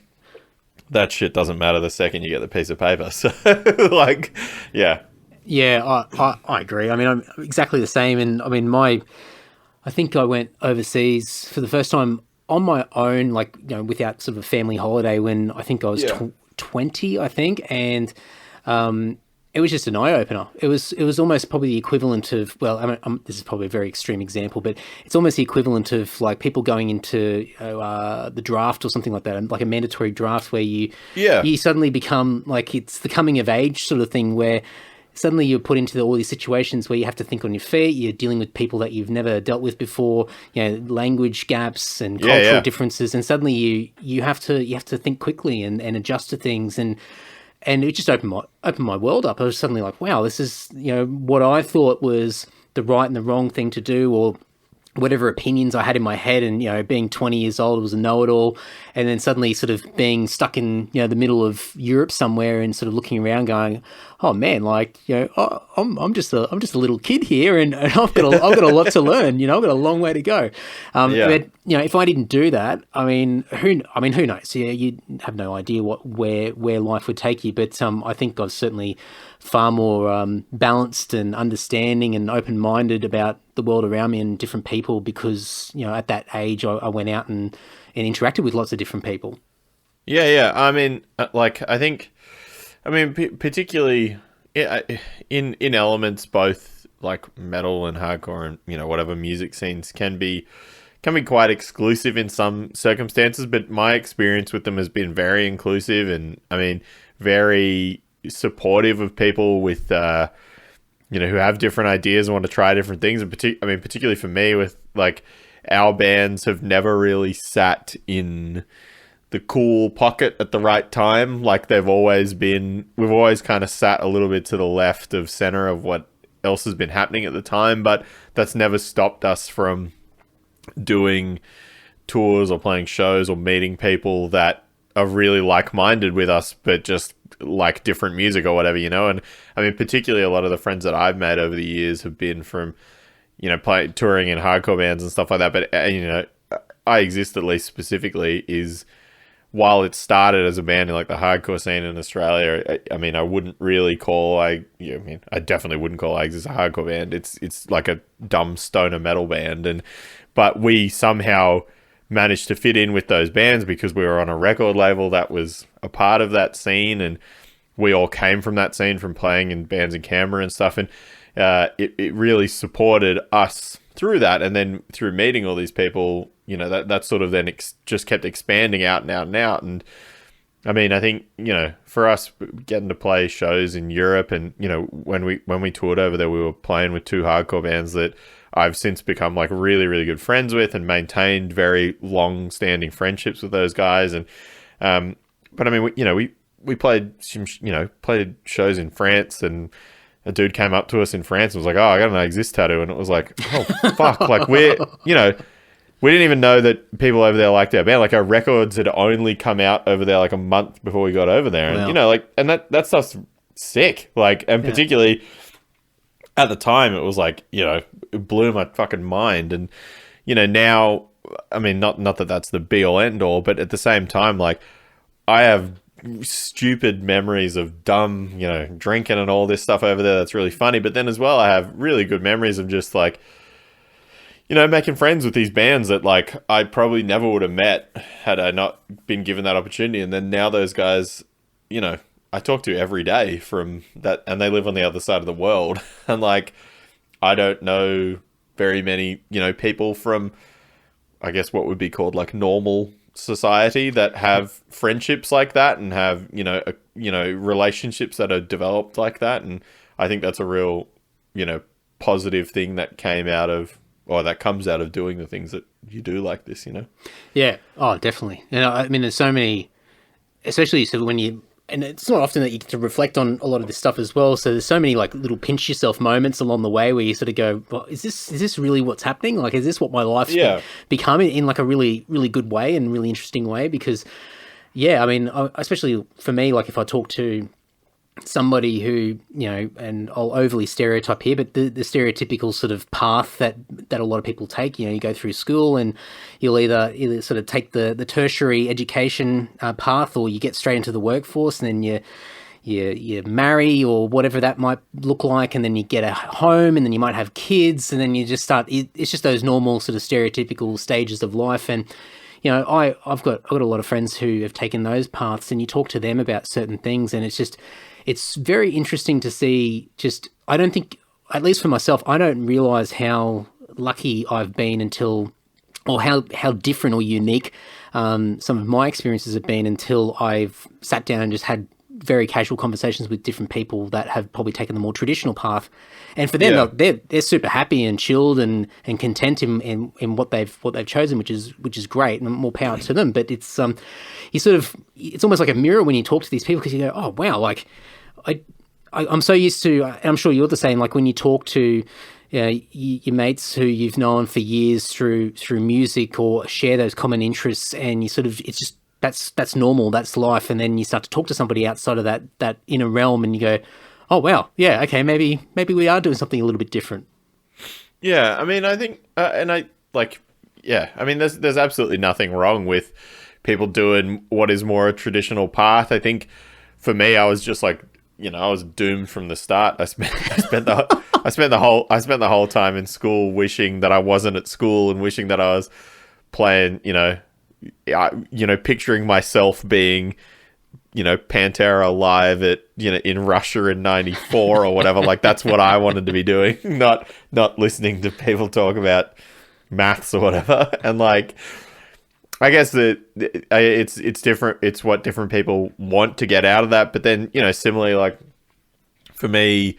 that shit doesn't matter the second you get the piece of paper. So like, yeah, I agree. I mean, I'm exactly the same. And I mean, I think I went overseas for the first time on my own, like, without sort of a family holiday, when I think I was 20, I think. And it was just an eye opener. It was almost probably the equivalent of, well, this is probably a very extreme example, but it's almost the equivalent of like people going into the draft or something like that, like a mandatory draft where you suddenly become like, it's the coming of age sort of thing where suddenly you're put into all these situations where you have to think on your feet. You're dealing with people that you've never dealt with before, language gaps and cultural differences, and suddenly you have to think quickly and adjust to things. And it just opened my world up. I was suddenly like, wow, this is, what I thought was the right and the wrong thing to do, or whatever opinions I had in my head. And, being 20 years old, I was a know-it-all. And then suddenly sort of being stuck in, the middle of Europe somewhere and sort of looking around going, oh man, like, I'm just a little kid here, and I've got a lot to learn, I've got a long way to go. But, if I didn't do that, who knows? Yeah, you have no idea where life would take you. But I think I was certainly far more balanced and understanding and open-minded about the world around me and different people because, at that age, I went out and interacted with lots of different people. Yeah. Particularly in elements, both like metal and hardcore and, whatever music scenes can be quite exclusive in some circumstances, but my experience with them has been very inclusive and, very supportive of people with, who have different ideas and want to try different things. And particularly for me with like our bands have never really sat in the cool pocket at the right time. Like we've always kind of sat a little bit to the left of center of what else has been happening at the time, but that's never stopped us from doing tours or playing shows or meeting people that are really like-minded with us, but just like different music or whatever, and particularly a lot of the friends that I've made over the years have been from, touring in hardcore bands and stuff like that. But I Exist, at least specifically, is while it started as a band in like the hardcore scene in Australia, I wouldn't really call I definitely wouldn't call I Exist a hardcore band. It's like a dumb stoner metal band, but we somehow managed to fit in with those bands because we were on a record label that was a part of that scene, and we all came from that scene from playing in bands in Canberra and stuff, and it really supported us through that. And then through meeting all these people, that sort of then just kept expanding out and out and out. And I think, for us getting to play shows in Europe and, when we toured over there, we were playing with two hardcore bands that I've since become like really, really good friends with and maintained very long standing friendships with those guys. And, we played some, played shows in France, and a dude came up to us in France and was like, oh, I got an I Exist tattoo. And it was like, oh, fuck. Like we didn't even know that people over there liked our band. Like our records had only come out over there like a month before we got over there. And, Wow. And that stuff's sick. Like, and particularly at the time, it was like, it blew my fucking mind. And, now, not that that's the be all end all, but at the same time, like I have stupid memories of dumb, drinking and all this stuff over there. That's really funny. But then as well, I have really good memories of just like, making friends with these bands that like I probably never would have met had I not been given that opportunity. And then now those guys, I talk to every day from that, and they live on the other side of the world. And like, I don't know very many, people from, I guess what would be called like normal society that have friendships like that and have, relationships that are developed like that. And I think that's a real, positive thing that came out of, or that comes out of doing the things that you do like this, Yeah. Oh, definitely. And there's so many, especially so when you, and it's not often that you get to reflect on a lot of this stuff as well. So there's so many like little pinch yourself moments along the way where you sort of go, well, is this really what's happening? Like, is this what my life's become in like a really, really good way and really interesting way? Because especially for me, like if I talk to somebody who, and I'll overly stereotype here, but the stereotypical sort of path that a lot of people take, you go through school and you'll either sort of take the tertiary education path, or you get straight into the workforce, and then you marry or whatever that might look like, and then you get a home, and then you might have kids, and then you just start, it's just those normal sort of stereotypical stages of life. And I've got a lot of friends who have taken those paths, and you talk to them about certain things, and it's just, it's very interesting to see. I don't think, at least for myself, I don't realize how lucky I've been or how different or unique some of my experiences have been until I've sat down and just had very casual conversations with different people that have probably taken the more traditional path. And for them, they're super happy and chilled and content in what they've chosen, which is great, and more power to them. But it's it's almost like a mirror when you talk to these people, because you go, oh wow, like I'm so used to, and I'm sure you're the same, like when you talk to your mates who you've known for years through music, or share those common interests, and it's just that's normal, that's life. And then you start to talk to somebody outside of that inner realm, and you go, oh wow, yeah, okay, maybe we are doing something a little bit different. Yeah, I mean, I think, I mean, there's absolutely nothing wrong with people doing what is more a traditional path. I think for me, I was just like, I was doomed from the start. I spent the whole time in school wishing that I wasn't at school, and wishing that I was playing, picturing myself being, Pantera live at, in Russia in '94 or whatever. Like, that's what I wanted to be doing, not listening to people talk about maths or whatever. And like, I guess that it's different. It's what different people want to get out of that. But then, similarly, like for me,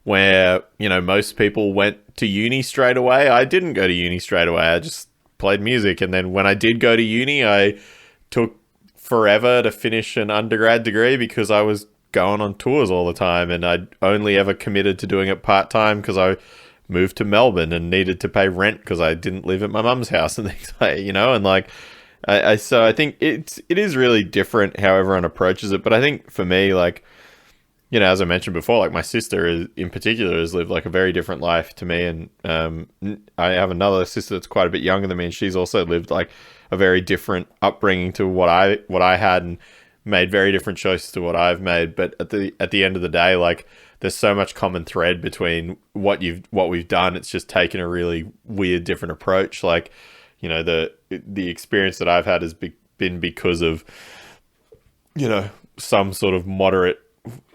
where, most people went to uni straight away, I didn't go to uni straight away. I just played music. And then when I did go to uni, I took forever to finish an undergrad degree because I was going on tours all the time, and I'd only ever committed to doing it part-time because I moved to Melbourne and needed to pay rent because I didn't live at my mum's house and things like, and like, so I think it is really different how everyone approaches it. But I think for me, like, as I mentioned before, like my sister in particular has lived like a very different life to me. And I have another sister that's quite a bit younger than me, and she's also lived like a very different upbringing to what I had, and made very different choices to what I've made. But at the end of the day, like, there's so much common thread between what we've done. It's just taken a really weird, different approach. Like, the experience that I've had has been because of, some sort of moderate,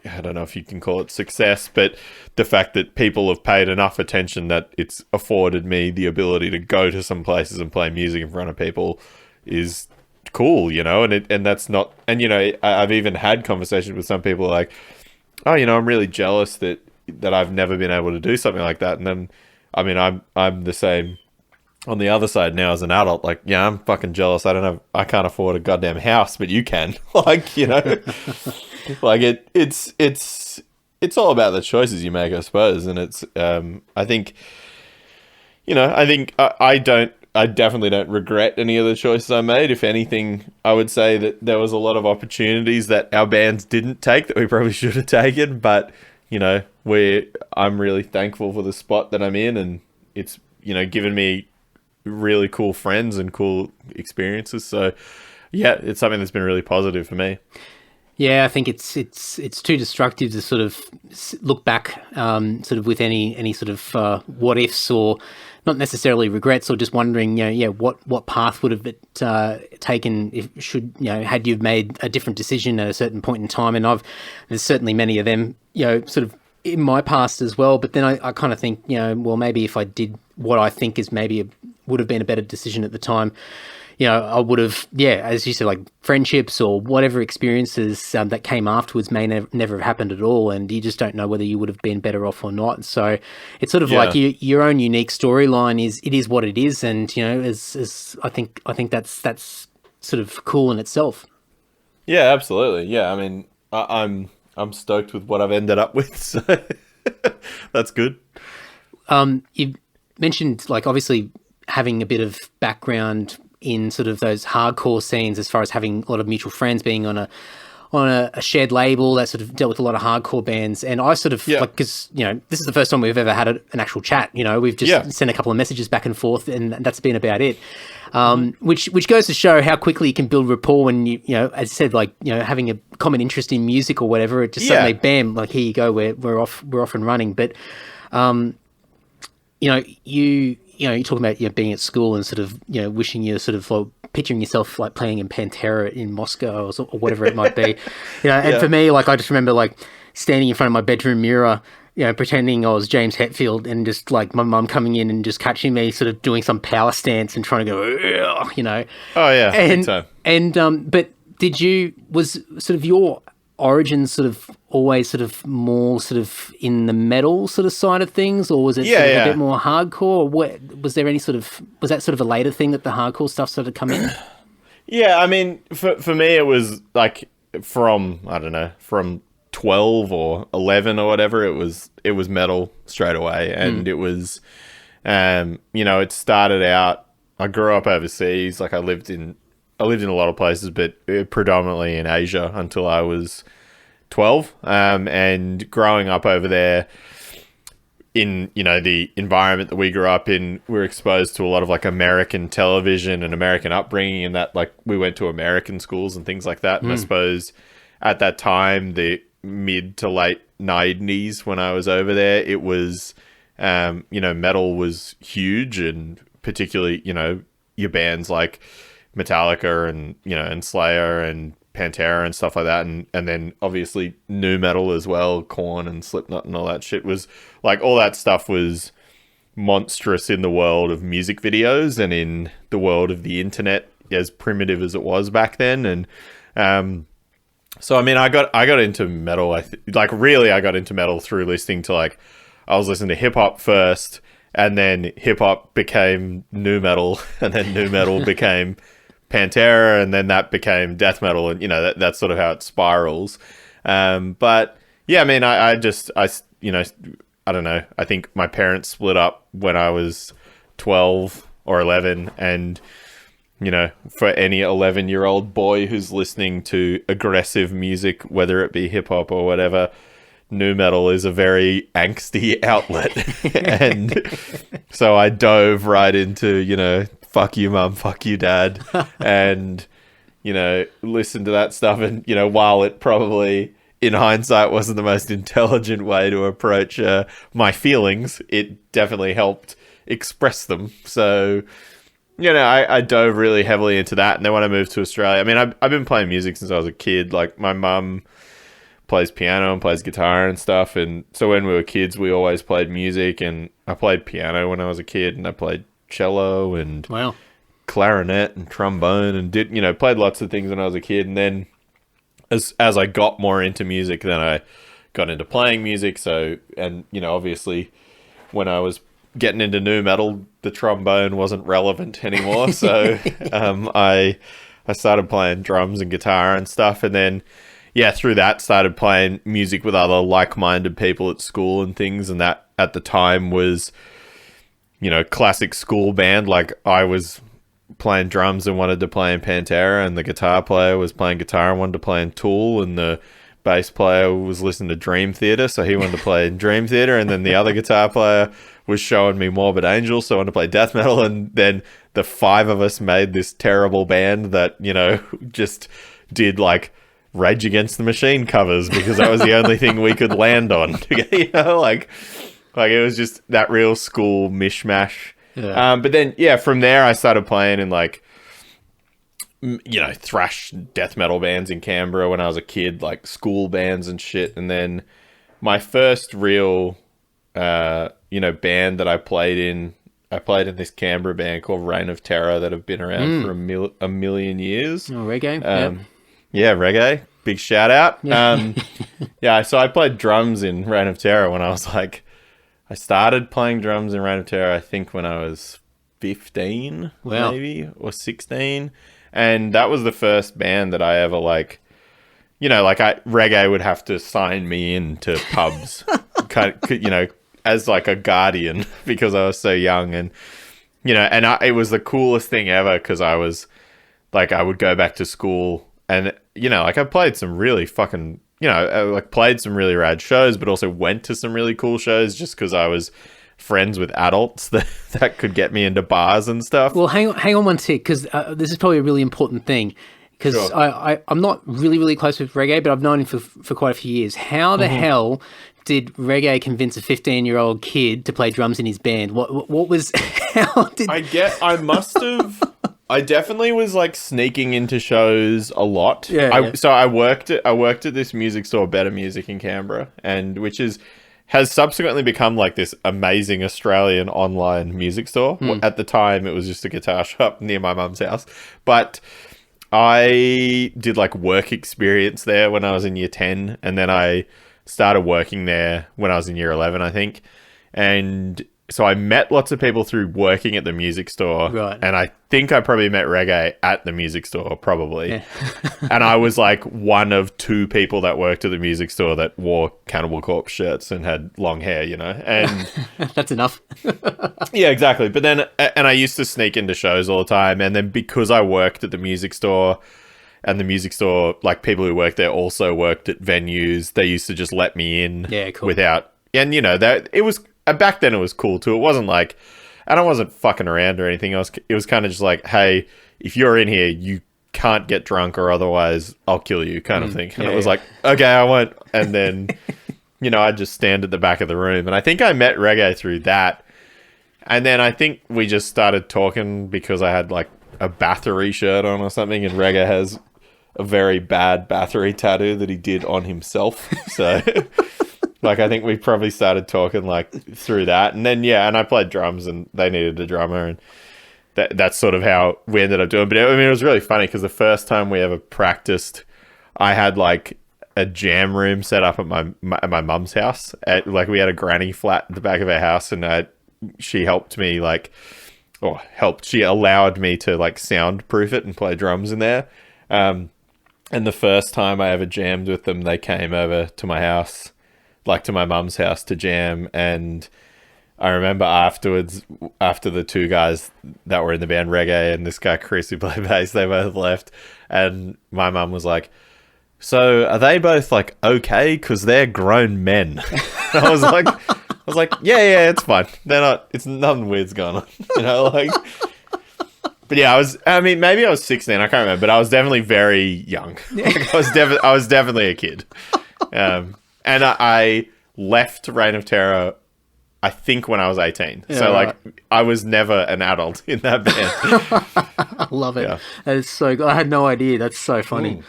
I don't know if you can call it success, but the fact that people have paid enough attention that it's afforded me the ability to go to some places and play music in front of people is cool, and that's not, and I've even had conversations with some people like, oh, I'm really jealous that I've never been able to do something like that. And then, I mean, I'm the same on the other side now as an adult. Like, yeah, I'm fucking jealous. I can't afford a goddamn house, but you can. Like, like it's all about the choices you make, I suppose. And it's, I think I definitely don't regret any of the choices I made. If anything, I would say that there was a lot of opportunities that our bands didn't take that we probably should have taken. But, I'm really thankful for the spot that I'm in, and it's, given me really cool friends and cool experiences. So yeah, it's something that's been really positive for me. Yeah, I think it's too destructive to sort of look back, sort of with any sort of what ifs, or not necessarily regrets, or just wondering, what path would have it taken had you made a different decision at a certain point in time. And there's certainly many of them, sort of in my past as well. But then I kind of think, well, maybe if I did what I think is maybe would have been a better decision at the time, I would have, as you said, like friendships or whatever experiences that came afterwards may never have happened at all, and you just don't know whether you would have been better off or not. So it's sort of like your own unique storyline is what it is, and as I think that's sort of cool in itself. Yeah, absolutely. Yeah, I mean, I'm stoked with what I've ended up with, so that's good. You mentioned, like, obviously having a bit of background in sort of those hardcore scenes, as far as having a lot of mutual friends, being on a shared label that sort of dealt with a lot of hardcore bands. And I sort of like, because this is the first time we've ever had an actual chat. We've just sent a couple of messages back and forth, and that's been about it. Which goes to show how quickly you can build rapport when you as I said, like, having a common interest in music or whatever. It just suddenly, bam, like, here you go, we're off and running. But you talk about being at school and sort of wishing you're sort of like picturing yourself like playing in Pantera in Moscow or whatever it might be. And for me, like, I just remember, like, standing in front of my bedroom mirror, pretending I was James Hetfield, and just like my mum coming in and just catching me sort of doing some power stance and trying to go, Oh yeah, big time. But was sort of your origins sort of always sort of more sort of in the metal sort of side of things, or was it sort of a bit more hardcore? Or was there any sort of, was that sort of a later thing that the hardcore stuff started to come in? Yeah, I mean, for me, it was like from 12 or 11 or whatever, it was metal straight away. And it was, it started out, I grew up overseas. Like I lived in a lot of places, but predominantly in Asia until I was 12. And growing up over there in, the environment that we grew up in, we were exposed to a lot of like American television and American upbringing, and that like we went to American schools and things like that. And I suppose at that time, the mid to late 90s when I was over there, it was, metal was huge, and particularly, your bands like Metallica and Slayer and Pantera and stuff like that, and then obviously nu metal as well, Korn and Slipknot and all that shit, was like, all that stuff was monstrous in the world of music videos and in the world of the internet, as primitive as it was back then. And so I mean, I got into metal. I got into metal through listening to, like, I was listening to hip hop first, and then hip hop became nu metal, and then nu metal became Pantera, and then that became death metal, and that's sort of how it spirals. But yeah, I mean, I don't know. I think my parents split up when I was 12 or 11, and for any 11-year-old boy who's listening to aggressive music, whether it be hip hop or whatever, nu metal is a very angsty outlet. And so I dove right into, fuck you, mum, fuck you, dad. And, listen to that stuff. And, while it probably, in hindsight, wasn't the most intelligent way to approach my feelings, it definitely helped express them. So, I dove really heavily into that. And then when I moved to Australia, I mean, I've been playing music since I was a kid. Like, my mum plays piano and plays guitar and stuff. And so when we were kids, we always played music. And I played piano when I was a kid, and I played cello and clarinet and trombone, and did played lots of things when I was a kid. And then as I got more into music, then I got into playing music. So, and obviously when I was getting into nu metal, the trombone wasn't relevant anymore. So I started playing drums and guitar and stuff, and then through that started playing music with other like-minded people at school and things. And that at the time was classic school band. Like, I was playing drums and wanted to play in Pantera, and the guitar player was playing guitar and wanted to play in Tool, and the bass player was listening to Dream Theater, so he wanted to play in Dream Theater, and then the other guitar player was showing me Morbid Angel, so I wanted to play death metal. And then the five of us made this terrible band that just did like Rage Against the Machine covers, because that was the only thing we could land on. Like it was just that real school mishmash. Yeah. But then, from there I started playing in like, thrash death metal bands in Canberra when I was a kid, like school bands and shit. And then my first real, band that I played in this Canberra band called Reign of Terror that have been around for a million years. Oh, reggae. Reggae. Big shout out. So I played drums in Reign of Terror when I was like, I started playing drums in Reign of Terror, I think when I was 15, maybe, or 16. And that was the first band that I ever reggae would have to sign me into pubs, as like a guardian, because I was so young. And, it was the coolest thing ever, because I was like, I would go back to school and, I played some really fucking, played some really rad shows, but also went to some really cool shows just because I was friends with adults that could get me into bars and stuff. Well, hang on one tick, because this is probably a really important thing, because sure. I'm not really, really close with reggae, but I've known him for quite a few years. How the hell did reggae convince a 15-year-old kid to play drums in his band? What was... How did... I must have... I definitely was like sneaking into shows a lot. Yeah. So I worked at this music store, Better Music in Canberra, and has subsequently become like this amazing Australian online music store. At the time, it was just a guitar shop near my mum's house, but I did like work experience there when I was in year 10, and then I started working there when I was in year 11, I think. And so I met lots of people through working at the music store. Right. And I think I probably met Reggae at the music store, probably. Yeah. And I was like one of 2 people that worked at the music store that wore Cannibal Corpse shirts and had long hair, you know? And That's enough. yeah, exactly. But then, and I used to sneak into shows all the time. And then because I worked at the music store, and the music store, like people who worked there also worked at venues, they used to just let me in without, and you know, that it was, back then it was cool too. It wasn't like, and I wasn't fucking around or anything else. It was kind of just like, hey, if you're in here, you can't get drunk or otherwise I'll kill you kind of thing. And it was like, okay, I won't. And then, you know, I'd just stand at the back of the room. And I think I met Reggae through that. And then I think we just started talking because I had like a Bathory shirt on or something, and Reggae has a very bad Bathory tattoo that he did on himself. So like, I think we probably started talking like through that. And then, and I played drums and they needed a drummer, and that's sort of how we ended up doing. But I mean, it was really funny because the first time we ever practiced, I had like a jam room set up at my mum's house. Like we had a granny flat at the back of our house, and she helped me she allowed me to like soundproof it and play drums in there. And the first time I ever jammed with them, they came over to my house, like to my mum's house to jam. And I remember afterwards, after the 2 guys that were in the band, Reggae and this guy Chris who played bass, they both left. And my mum was like, so are they both like okay? Because they're grown men. And I was like, yeah, it's fine. They're not. It's nothing weird's going on, you know, like. But yeah, maybe I was 16, I can't remember, but I was definitely very young. Like, I was definitely a kid. And I left Reign of Terror, I think, when I was 18. Yeah, so like, I was never an adult in that band. I love it. Yeah. That is so good. I had no idea. That's so funny.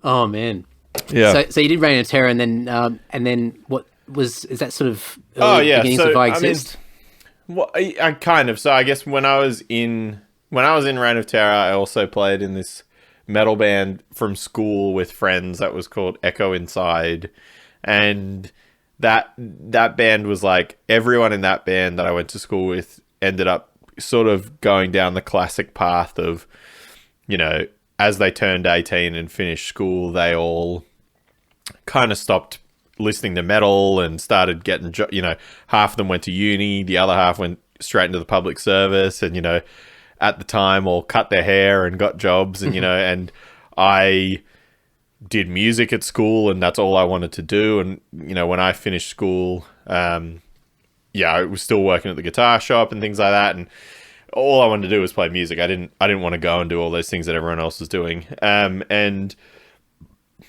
Oh man. Yeah. So you did Reign of Terror, and then what is that sort of beginnings of I Exist? I kind of. So I guess when I was in Reign of Terror, I also played in this metal band from school with friends that was called Echo Inside. And that band was like, everyone in that band that I went to school with ended up sort of going down the classic path of, you know, as they turned 18 and finished school, they all kind of stopped listening to metal and started getting, you know, half of them went to uni, the other half went straight into the public service, and, you know, at the time all cut their hair and got jobs, and, you know, and I did music at school and that's all I wanted to do. And, you know, when I finished school, I was still working at the guitar shop and things like that. And all I wanted to do was play music. I didn't want to go and do all those things that everyone else was doing. And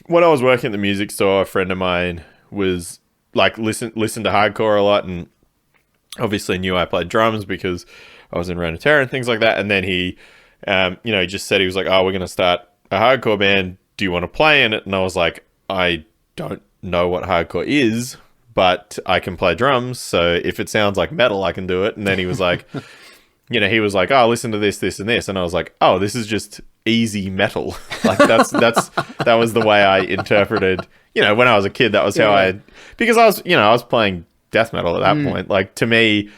when I was working at the music store, a friend of mine was like, listened to hardcore a lot, and obviously knew I played drums because I was in Reign of Terror and things like that. And then he, he just said, he was like, oh, we're going to start a hardcore band. Do you want to play in it? And I was like, I don't know what hardcore is, but I can play drums. So if it sounds like metal, I can do it. And then he was like, he was like, oh, listen to this, this, and this. And I was like, oh, this is just easy metal. Like that was the way I interpreted, when I was a kid, that was how because I was playing death metal at that point. Like to me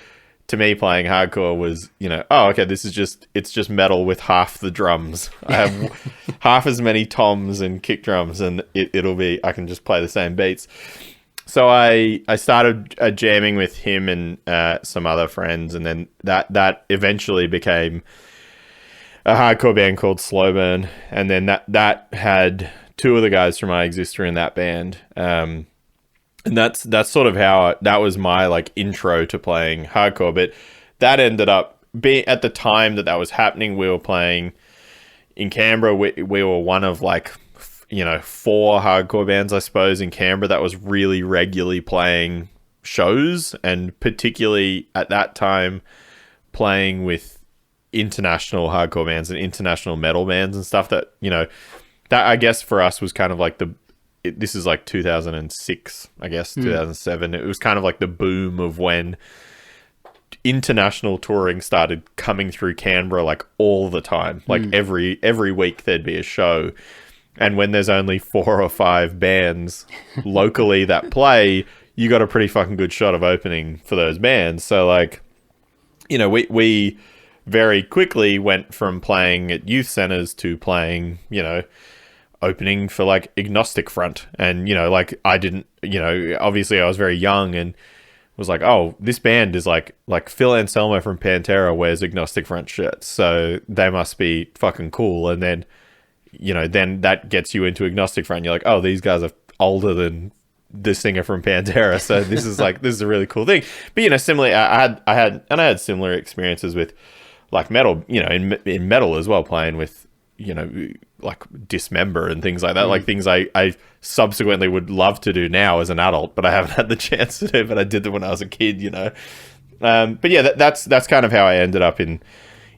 playing hardcore was, oh, okay, it's just metal with half the drums. I have half as many toms and kick drums, and I can just play the same beats. So I started jamming with him and some other friends, and then that eventually became a hardcore band called Slow Burn, and then that had two of the guys from I Exist in that band. And that's sort of how that was my like intro to playing hardcore. But that ended up being, at the time that was happening, we were playing in Canberra. We were one of like, 4 hardcore bands, I suppose, in Canberra that was really regularly playing shows, and particularly at that time playing with international hardcore bands and international metal bands and stuff that, that I guess for us was kind of like this is like 2006, I guess, 2007. It was kind of like the boom of when international touring started coming through Canberra like all the time. Like every week there'd be a show. And when there's only 4 or 5 bands locally that play, you got a pretty fucking good shot of opening for those bands. So like, we very quickly went from playing at youth centers to playing, opening for like Agnostic Front. And, like I didn't, obviously I was very young and was like, oh, this band is like Phil Anselmo from Pantera wears Agnostic Front shirts, so they must be fucking cool. And then, then that gets you into Agnostic Front. You're like, oh, these guys are older than the singer from Pantera, so this is a really cool thing. But similarly, I had similar experiences with like metal, in metal as well, playing with like Dismember and things like that, like things I subsequently would love to do now as an adult, but I haven't had the chance to do. But I did them when I was a kid, But yeah, that's kind of how I ended up in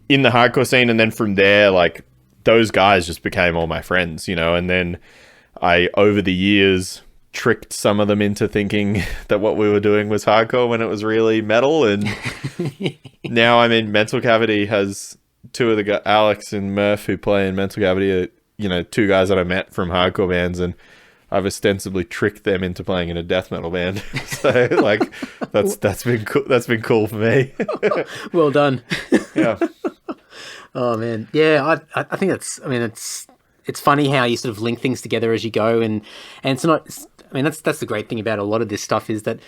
the hardcore scene, and then from there, like those guys just became all my friends, and then I over the years tricked some of them into thinking that what we were doing was hardcore when it was really metal, and now I'm in Mental Cavity has two of the guys, Alex and Murph, who play in Mental Cavity, are, 2 guys that I met from hardcore bands, and I've ostensibly tricked them into playing in a death metal band. So like that's been cool. That's been cool for me. Well done. Yeah. Oh man. Yeah. I think it's funny how you sort of link things together as you go, and it's not. That's the great thing about a lot of this stuff is that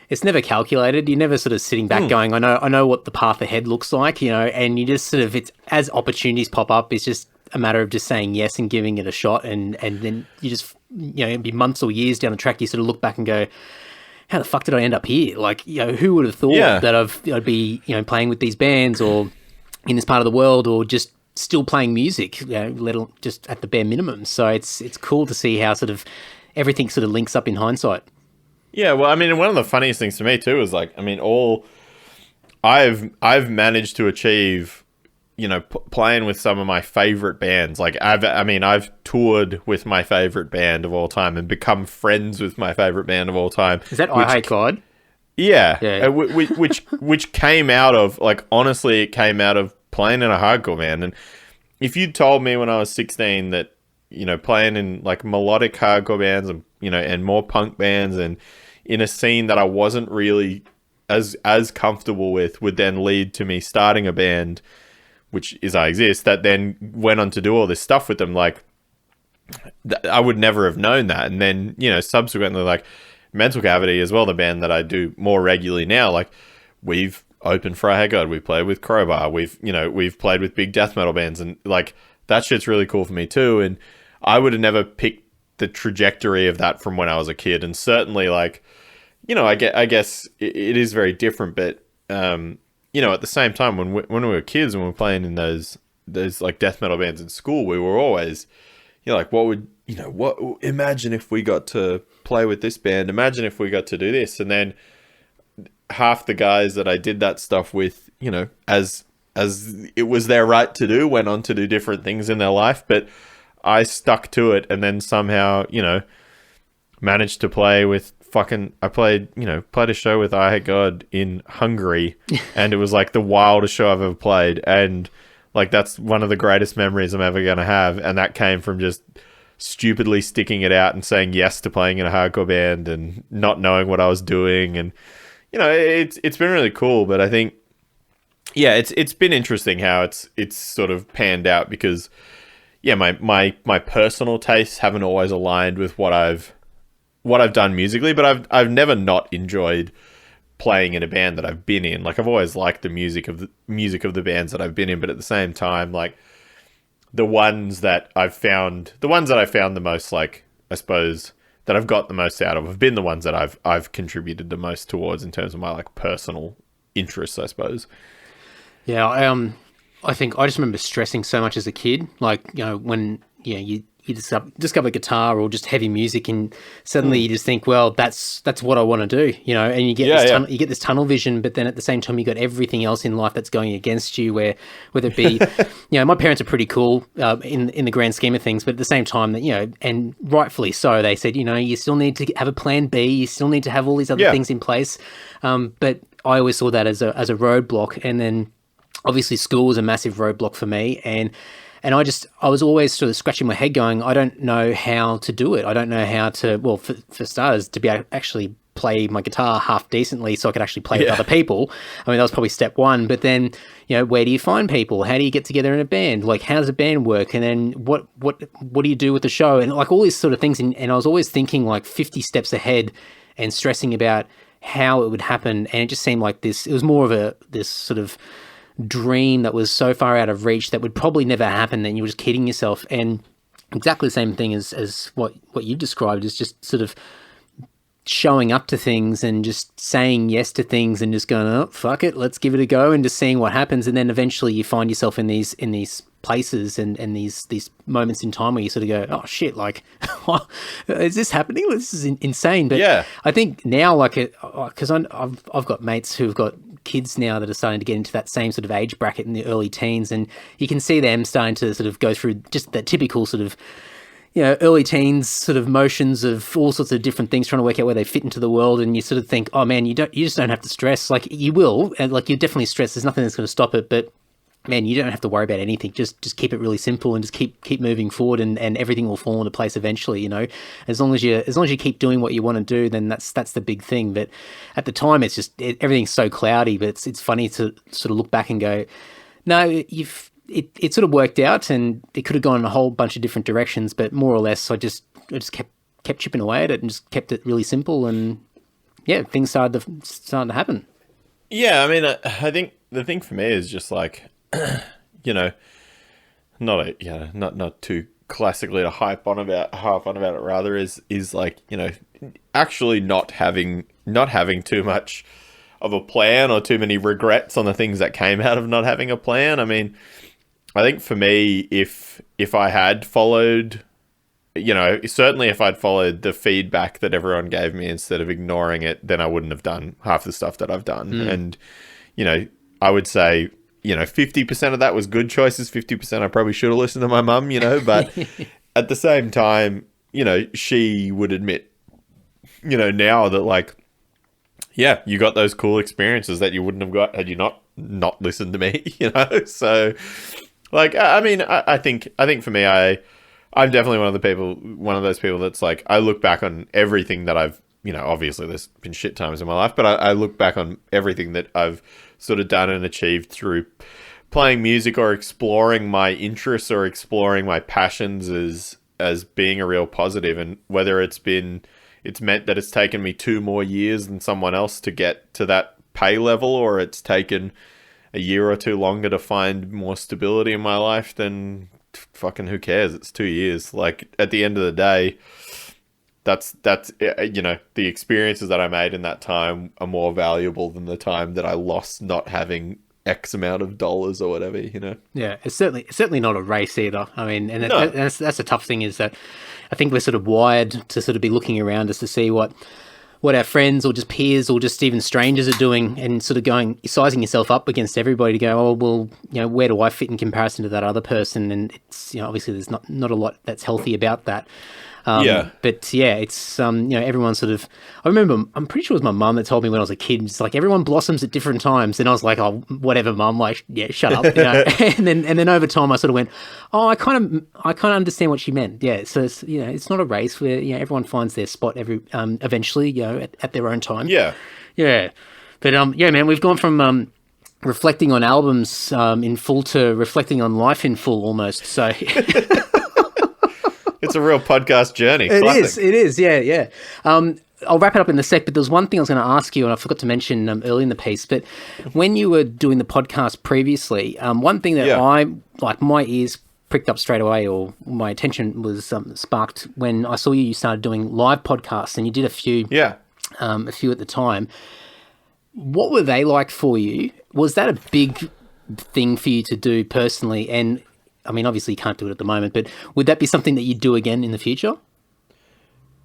it's never calculated. You're never sort of sitting back going, I know what the path ahead looks like, and you just sort of, it's as opportunities pop up, it's just a matter of just saying yes and giving it a shot, and then you just, it'd be months or years down the track, you sort of look back and go, how the fuck did I end up here? Like, who would have thought that I'd be, playing with these bands or in this part of the world, or just still playing music, let alone just at the bare minimum. So it's cool to see how sort of everything sort of links up in hindsight. Yeah, well, one of the funniest things to me too is like, all I've managed to achieve, playing with some of my favorite bands. Like I've toured with my favorite band of all time and become friends with my favorite band of all time. Is that I Hate God? Yeah. Which came out of, like, honestly, it came out of playing in a hardcore band. And if you'd told me when I was 16 that, playing in like melodic hardcore bands and, and more punk bands and in a scene that I wasn't really as comfortable with would then lead to me starting a band, which is I Exist, that then went on to do all this stuff with them, like, I would never have known that. And then, subsequently, like, Mental Cavity as well, the band that I do more regularly now, like, we've opened for I Hate God, we've played with Crowbar, we've played with big death metal bands, and like that shit's really cool for me too. And I would have never picked the trajectory of that from when I was a kid, and certainly, like, I guess it is very different, but at the same time, when we were kids and we were playing in those like death metal bands in school, we were always, like, imagine if we got to play with this band, imagine if we got to do this. And then half the guys that I did that stuff with, as it was their right to do, went on to do different things in their life, but I stuck to it, and then somehow, managed to play with I played a show with I Hate God in Hungary, and it was like the wildest show I've ever played, and like that's one of the greatest memories I'm ever going to have, and that came from just stupidly sticking it out and saying yes to playing in a hardcore band and not knowing what I was doing. And it's been really cool, but I think it's been interesting how it's sort of panned out, because my personal tastes haven't always aligned with what I've done musically, but I've never not enjoyed playing in a band that I've been in. Like, I've always liked the music of the bands that I've been in, but at the same time, like, the ones that I found the most, like, I suppose, that I've got the most out of have been the ones that I've contributed the most towards in terms of my, like, personal interests, I suppose. Yeah, I think I just remember stressing so much as a kid, like, when you you discover guitar or just heavy music, and suddenly you just think, well, that's what I want to do, you know, and you get you get this tunnel vision, but then at the same time you got everything else in life that's going against you, whether it be, you know, my parents are pretty cool in the grand scheme of things, but at the same time that, you know, and rightfully so, they said, you know, you still need to have a plan B, you still need to have all these other things in place, but I always saw that as a roadblock. And then obviously school was a massive roadblock for me, and I was always sort of scratching my head going, I don't know how to do it. I don't know how to, well, for starters, to be able to actually play my guitar half decently so I could actually play with other people. I mean, that was probably step one. But then, you know, where do you find people? How do you get together in a band? Like, how does a band work? And then what do you do with the show? And like all these sort of things. And I was always thinking like 50 steps ahead and stressing about how it would happen. And it just seemed like it was more of this sort of dream that was so far out of reach that would probably never happen, and you were just kidding yourself. And exactly the same thing as what you described, is just sort of showing up to things and just saying yes to things and just going, oh, fuck it, let's give it a go, and just seeing what happens. And then eventually you find yourself in these places and these moments in time where you sort of go, oh shit, like, is this happening? This is insane. But I think now, like, because I've got mates who've got kids now that are starting to get into that same sort of age bracket in the early teens, and you can see them starting to sort of go through just that typical sort of, you know, early teens sort of motions of all sorts of different things, trying to work out where they fit into the world. And you sort of think, oh man, you just don't have to stress. Like, you will, and like, you definitely stress. There's nothing that's going to stop it, but man, you don't have to worry about anything. Just keep it really simple and just keep moving forward, and everything will fall into place eventually, you know. As long as you keep doing what you want to do, then that's the big thing. But at the time, it's just everything's so cloudy. But it's funny to sort of look back and go, no, it sort of worked out, and it could have gone in a whole bunch of different directions. But more or less, I just kept chipping away at it and just kept it really simple, and yeah, things started to happen. Yeah, I mean, I think the thing for me is just like, you know, not too classically to harp on about it, rather is like, you know, actually not having too much of a plan or too many regrets on the things that came out of not having a plan. I mean, I think for me, if I had followed, you know, certainly if I'd followed the feedback that everyone gave me instead of ignoring it, then I wouldn't have done half the stuff that I've done. And, you know, I would say, you know, 50% of that was good choices. 50% I probably should have listened to my mum, you know, but at the same time, you know, she would admit, you know, now that, like, yeah, you got those cool experiences that you wouldn't have got had you not listened to me, you know? So, like, I mean, I think for me, I'm definitely one of those people that's like, I look back on everything that I've, you know, obviously there's been shit times in my life, but I look back on everything that I've sort of done and achieved through playing music or exploring my interests or exploring my passions as being a real positive. And whether it's meant that it's taken me 2 more years than someone else to get to that pay level, or it's taken a year or 2 longer to find more stability in my life, then fucking who cares? It's 2 years. Like, at the end of the day, that's you know, the experiences that I made in that time are more valuable than the time that I lost not having X amount of dollars or whatever, you know. Yeah, it's certainly not a race either. I mean, and that's a tough thing, is that I think we're sort of wired to sort of be looking around us to see what our friends or just peers or just even strangers are doing, and sort of sizing yourself up against everybody to go, oh, well, you know, where do I fit in comparison to that other person? And it's, you know, obviously there's not a lot that's healthy about that. But yeah, it's, you know, everyone sort of, I remember, I'm pretty sure it was my mum that told me when I was a kid, it's like, everyone blossoms at different times. And I was like, oh, whatever, mum, like, yeah, shut up. You know? and then over time I sort of went, oh, I kind of understand what she meant. Yeah. So it's, you know, it's not a race where, you know, everyone finds their spot eventually, you know, at their own time. Yeah. Yeah. But, yeah, man, we've gone from, reflecting on albums, in full to reflecting on life in full almost. So it's a real podcast journey. It is. Yeah. I'll wrap it up in a sec, but there was one thing I was going to ask you, and I forgot to mention early in the piece, but when you were doing the podcast previously, one thing that my ears pricked up straight away, or my attention was sparked when I saw you started doing live podcasts, and you did a few at the time. What were they like for you? Was that a big thing for you to do personally? And I mean, obviously you can't do it at the moment, but would that be something that you'd do again in the future?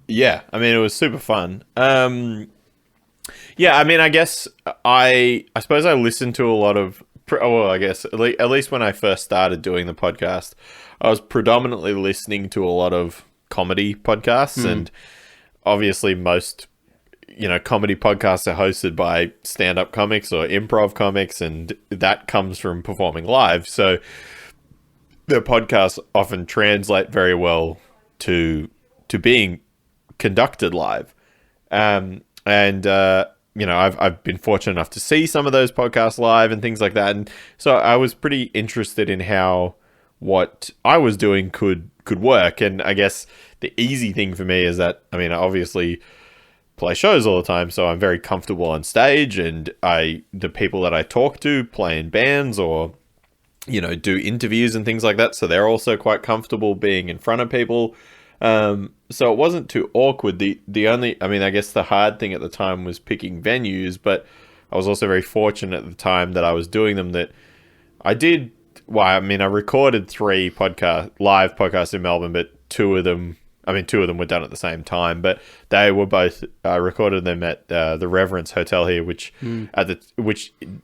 Yeah, I mean, it was super fun. Yeah, I mean, I guess I suppose I listened to a lot of, well, I guess at least when I first started doing the podcast, I was predominantly listening to a lot of comedy podcasts, and obviously most, comedy podcasts are hosted by stand-up comics or improv comics, and that comes from performing live. So the podcasts often translate very well to being conducted live. I've been fortunate enough to see some of those podcasts live and things like that. And so I was pretty interested in how what I was doing could work. And I guess the easy thing for me is that, I mean, I obviously play shows all the time, so I'm very comfortable on stage, and the people that I talk to play in bands or, do interviews and things like that. So they're also quite comfortable being in front of people. So it wasn't too awkward. The only, I mean, I guess the hard thing at the time was picking venues, but I was also very fortunate at the time that I was doing them that I did. Well, I mean, I recorded 3 live podcasts in Melbourne, but two of them were done at the same time, but they were both, I recorded them at the Reverence Hotel here, which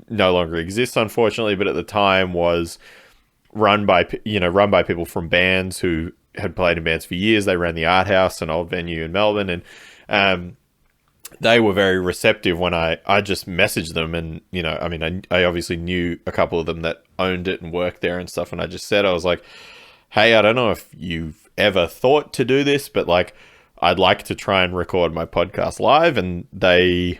no longer exists, unfortunately, but at the time was run by people from bands who had played in bands for years. They ran the Art House, an old venue in Melbourne, and they were very receptive when I just messaged them, and I obviously knew a couple of them that owned it and worked there and stuff, and I just said, I was like, hey, I don't know if you've ever thought to do this, but like I'd like to try and record my podcast live. And they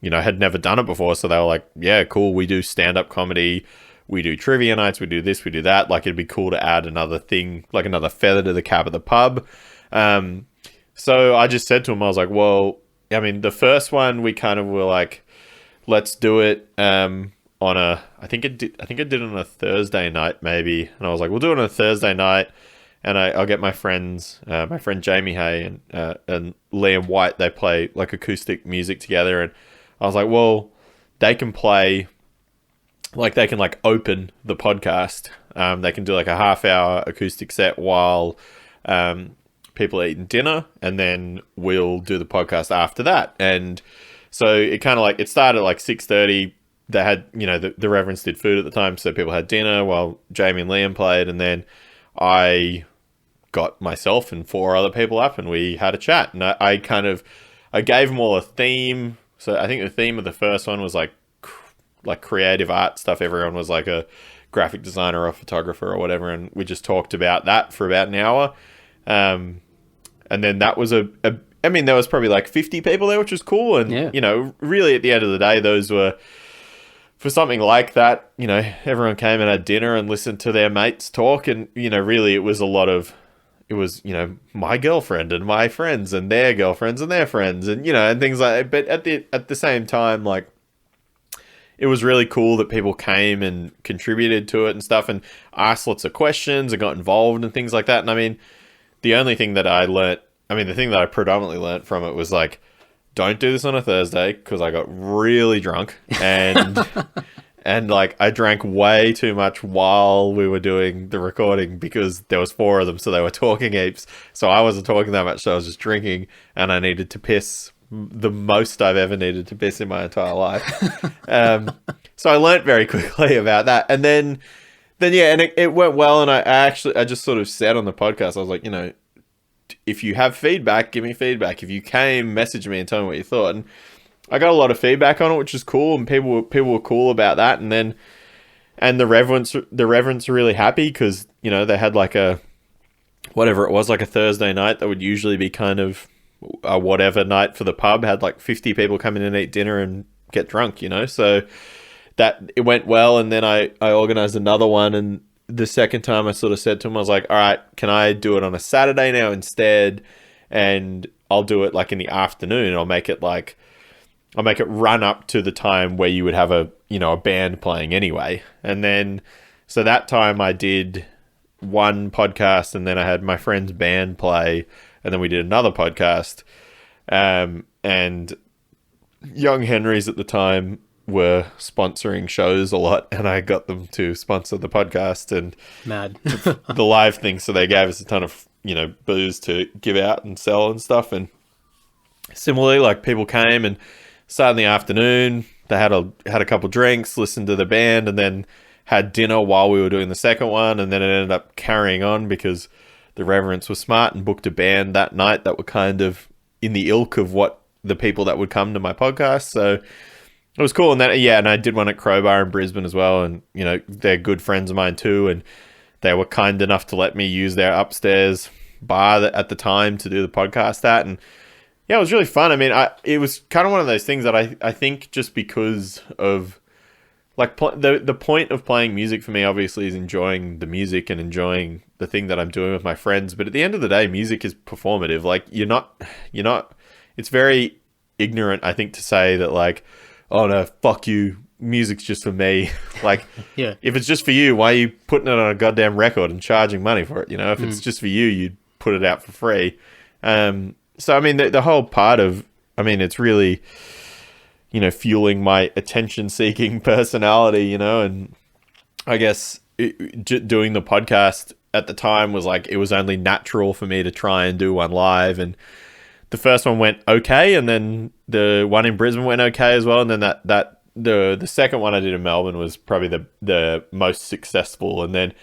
had never done it before, so they were like, yeah, cool, we do stand-up comedy, we do trivia nights, we do this, we do that. Like, it'd be cool to add another thing, like another feather to the cap of the pub. So I just said to him, I was like, well, I mean, the first one, we kind of were like, let's do it on I think I did it on a Thursday night maybe. And I was like, we'll do it on a Thursday night. And I'll get my friends, my friend Jamie Hay and Liam White, they play like acoustic music together. And I was like, well, they can play, like they can like open the podcast. They can do like a half-hour acoustic set while people are eating dinner, and then we'll do the podcast after that. And so it kind of like, it started at like 6:30. They had, the Reverends did food at the time, so people had dinner while Jamie and Liam played, and then I got myself and 4 other people up, and we had a chat. And I gave them all a theme. So I think the theme of the first one was like creative art stuff. Everyone was like a graphic designer or a photographer or whatever, and we just talked about that for about an hour. And then that was I mean, there was probably like 50 people there, which was cool. And, really at the end of the day, those were, for something like that, everyone came and had dinner and listened to their mates talk. And, really it was my girlfriend and my friends and their girlfriends and their friends and, and things like that. But at the same time, like, it was really cool that people came and contributed to it and stuff and asked lots of questions and got involved and things like that. And I mean, the only thing that the thing that I predominantly learnt from it was like, don't do this on a Thursday, because I got really drunk and and like I drank way too much while we were doing the recording, because there was 4 of them, so they were talking heaps. So I wasn't talking that much, so I was just drinking, and I needed to piss the most I've ever needed to piss in my entire life. So I learnt very quickly about that, and then yeah, and it went well. And I just sort of said on the podcast, I was like, if you have feedback, give me feedback. If you came, message me and tell me what you thought. And I got a lot of feedback on it, which is cool, and people were cool about that. And then, and the Reverends were really happy, because they had like whatever it was, like a Thursday night that would usually be kind of a whatever night for the pub, had like 50 people come in and eat dinner and get drunk, so that it went well. And then I organized another one, and the second time I sort of said to him, I was like, all right, can I do it on a Saturday now instead? And I'll do it like in the afternoon. I'll make it run up to the time where you would have a band playing anyway. And then, so that time I did one podcast, and then I had my friend's band play, and then we did another podcast. And Young Henry's at the time, were sponsoring shows a lot, and I got them to sponsor the podcast and Mad. the live thing. So they gave us a ton of, booze to give out and sell and stuff. And similarly, like, people came and started in the afternoon. They had a couple drinks, listened to the band, and then had dinner while we were doing the second one. And then it ended up carrying on because the Reverends were smart and booked a band that night that were kind of in the ilk of what the people that would come to my podcast. So it was cool. And then, and I did one at Crowbar in Brisbane as well. And, they're good friends of mine too. And they were kind enough to let me use their upstairs bar at the time to do the podcast at. And yeah, it was really fun. I mean, it was kind of one of those things that I think just because of, like, the point of playing music for me obviously is enjoying the music and enjoying the thing that I'm doing with my friends. But at the end of the day, music is performative. Like, you're not, it's very ignorant, I think, to say that, like, oh no, fuck you, music's just for me. Like, yeah. If it's just for you, why are you putting it on a goddamn record and charging money for it? If it's just for you, you'd put it out for free. So, I mean, the whole part of, it's really, fueling my attention-seeking personality, and I guess doing the podcast at the time was like, it was only natural for me to try and do one live. And the first one went okay, and then the one in Brisbane went okay as well. And then the second one I did in Melbourne was probably the most successful. And then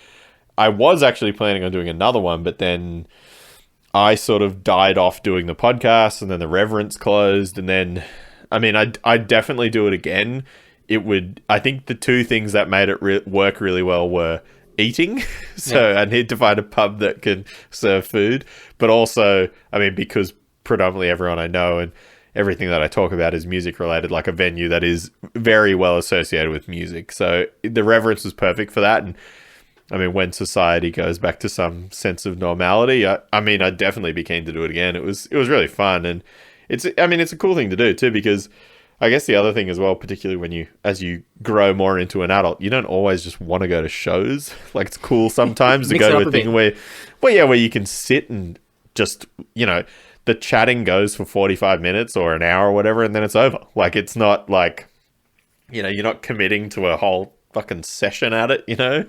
I was actually planning on doing another one, but then I sort of died off doing the podcast, and then the Reverence closed. And then, I'd definitely do it again. I think the two things that made it work really well were eating. So I need to find a pub that can serve food, but also, because predominantly everyone I know and everything that I talk about is music related, like a venue that is very well associated with music. So the Reverence was perfect for that. And when society goes back to some sense of normality, I'd definitely be keen to do it again. It was really fun. And it's a cool thing to do too, because I guess the other thing as well, particularly as you grow more into an adult, you don't always just want to go to shows. Like, it's cool sometimes to go to a thing where you can sit and just, the chatting goes for 45 minutes or an hour or whatever, and then it's over. Like, it's not like, you're not committing to a whole fucking session at it, Yeah.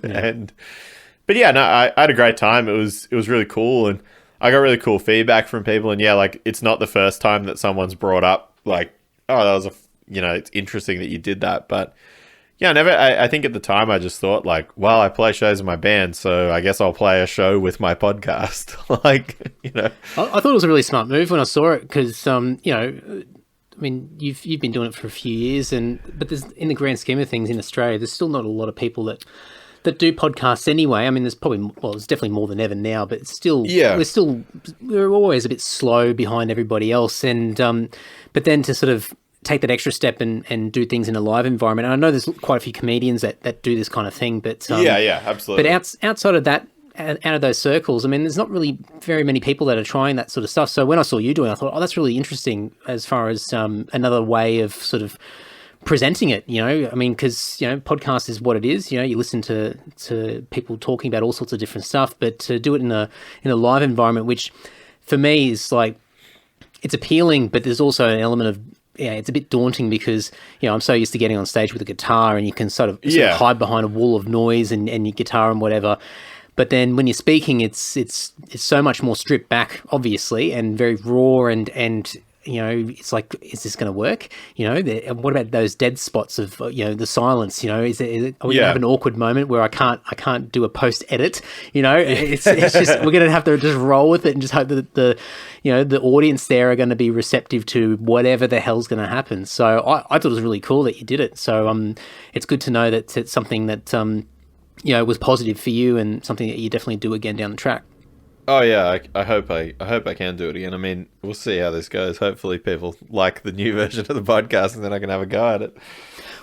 But yeah, no, I had a great time. It was really cool, and I got really cool feedback from people. And yeah, like, it's not the first time that someone's brought up, like, oh, that was it's interesting that you did that. But yeah, I think at the time I just thought, like, well, I play shows in my band, so I guess I'll play a show with my podcast. Like, I thought it was a really smart move when I saw it, because, you've been doing it for a few years, but there's, in the grand scheme of things in Australia, there's still not a lot of people that do podcasts anyway. There's there's definitely more than ever now, but it's still, we're always a bit slow behind everybody else. And, but then to sort of take that extra step and do things in a live environment. And I know there's quite a few comedians that do this kind of thing, but absolutely. But outside of that, out of those circles, there's not really very many people that are trying that sort of stuff. So when I saw you doing it, I thought, oh, that's really interesting as far as another way of sort of presenting it, because, podcast is what it is. You listen to people talking about all sorts of different stuff, but to do it in a live environment, which for me is like, it's appealing, but there's also an element of, it's a bit daunting because, I'm so used to getting on stage with a guitar and you can sort of hide behind a wall of noise and your guitar and whatever. But then when you're speaking, it's so much more stripped back, obviously, and very raw and it's like, is this going to work? What about those dead spots of, the silence? Are we going to have an awkward moment where I can't do a post edit? It's just, we're going to have to just roll with it and just hope that the audience there are going to be receptive to whatever the hell's going to happen. So I thought it was really cool that you did it. So it's good to know that it's something that was positive for you and something that you definitely do again down the track. Oh yeah, I hope I can do it again. We'll see how this goes. Hopefully people like the new version of the podcast and then I can have a go at it.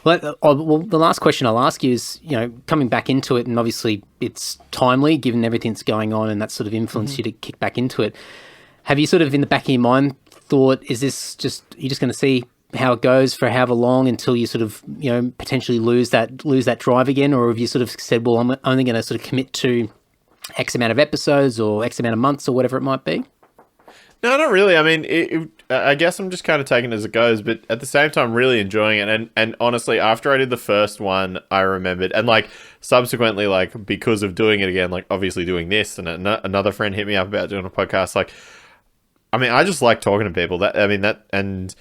Well, the last question I'll ask you is, coming back into it, and obviously it's timely given everything that's going on and that sort of influenced you to kick back into it. Have you sort of in the back of your mind thought, is this just, you're just going to see how it goes for however long until you sort of, potentially lose that drive again? Or have you sort of said, well, I'm only going to sort of commit to X amount of episodes or X amount of months or whatever it might be? No, not really. I guess I'm just kind of taking it as it goes, but at the same time, really enjoying it. And honestly, after I did the first one, I remembered, and like subsequently, like because of doing it again, like obviously doing this, and another friend hit me up about doing a podcast. Like, I mean, I just like talking to people. And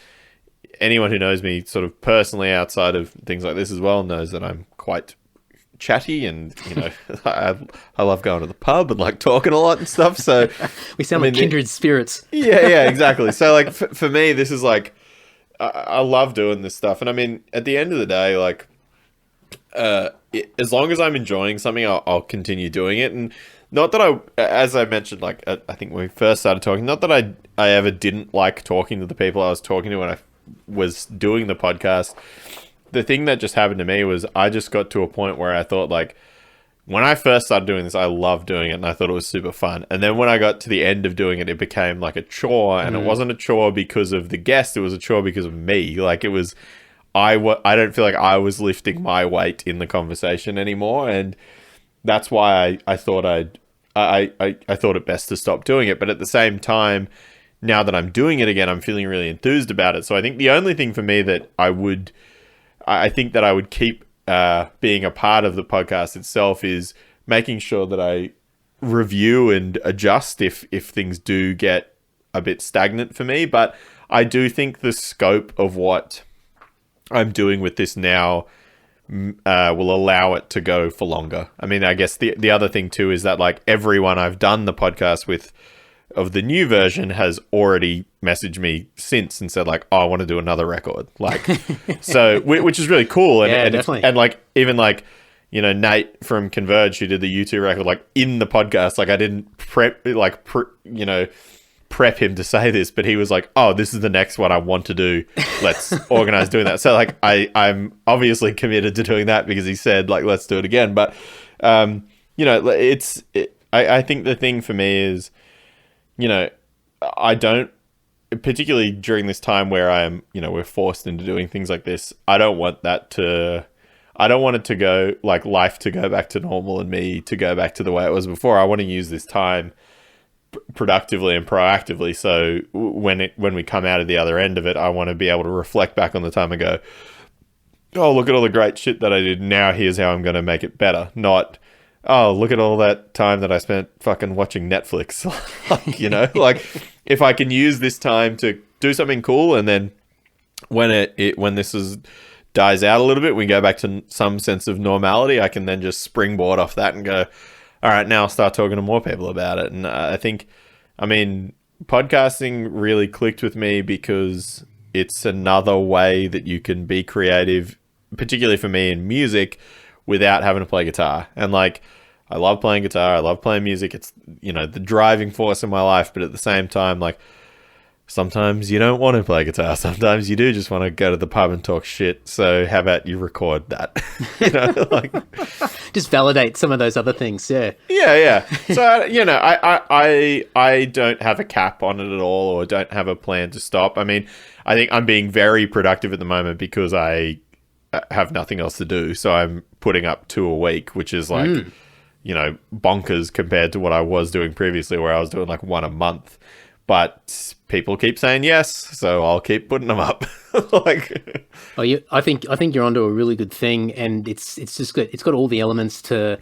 anyone who knows me sort of personally outside of things like this as well knows that I'm quite chatty, and I love going to the pub and like talking a lot and stuff. So we sound like kindred spirits. Yeah, exactly. So like for me, this is like I love doing this stuff, and I mean, at the end of the day, like as long as I'm enjoying something, I'll continue doing it. And not that as I mentioned, like I think when we first started talking, not that I ever didn't like talking to the people I was talking to when I was doing the podcast. The thing that just happened to me was I just got to a point where I thought, like, when I first started doing this, I loved doing it and I thought it was super fun. And then when I got to the end of doing it, it became like a chore, and it wasn't a chore because of the guest. It was a chore because of me. Like, it was, I don't feel like I was lifting my weight in the conversation anymore. And that's why I thought I thought it best to stop doing it. But at the same time, now that I'm doing it again, I'm feeling really enthused about it. So I think the only thing for me that I think that I would keep being a part of the podcast itself is making sure that I review and adjust if things do get a bit stagnant for me. But I do think the scope of what I'm doing with this now will allow it to go for longer. I mean, I guess the other thing too is that like everyone I've done the podcast with of the new version has already messaged me since and said like, oh, I want to do another record. Like, so, which is really cool. And, yeah, definitely. And like, even like, Nate from Converge, who did the U2 record, like in the podcast, like I didn't prep him to say this, but he was like, oh, this is the next one I want to do. Let's organize doing that. So like, I'm obviously committed to doing that because he said like, let's do it again. But, I think the thing for me is, I don't, particularly during this time where I'm, we're forced into doing things like this, I don't want it to go, like life to go back to normal and me to go back to the way it was before. I want to use this time productively and proactively. So when we come out of the other end of it, I want to be able to reflect back on the time and go, oh, look at all the great shit that I did. Now here's how I'm going to make it better. Not, oh, look at all that time that I spent fucking watching Netflix. Like if I can use this time to do something cool, and then when this dies out a little bit, we go back to some sense of normality, I can then just springboard off that and go, all right, now I'll start talking to more people about it. And I think, podcasting really clicked with me because it's another way that you can be creative, particularly for me in music, without having to play guitar. And like, I love playing guitar. I love playing music. It's, the driving force in my life. But at the same time, like, sometimes you don't want to play guitar. Sometimes you do just want to go to the pub and talk shit. So how about you record that? Just validate some of those other things. Yeah. Yeah. So, I don't have a cap on it at all, or don't have a plan to stop. I mean, I think I'm being very productive at the moment because I have nothing else to do. So I'm putting up 2 a week, which is like, bonkers compared to what I was doing previously, where I was doing like 1 a month. But people keep saying yes, so I'll keep putting them up. I think you're onto a really good thing, and it's just good. It's got all the elements to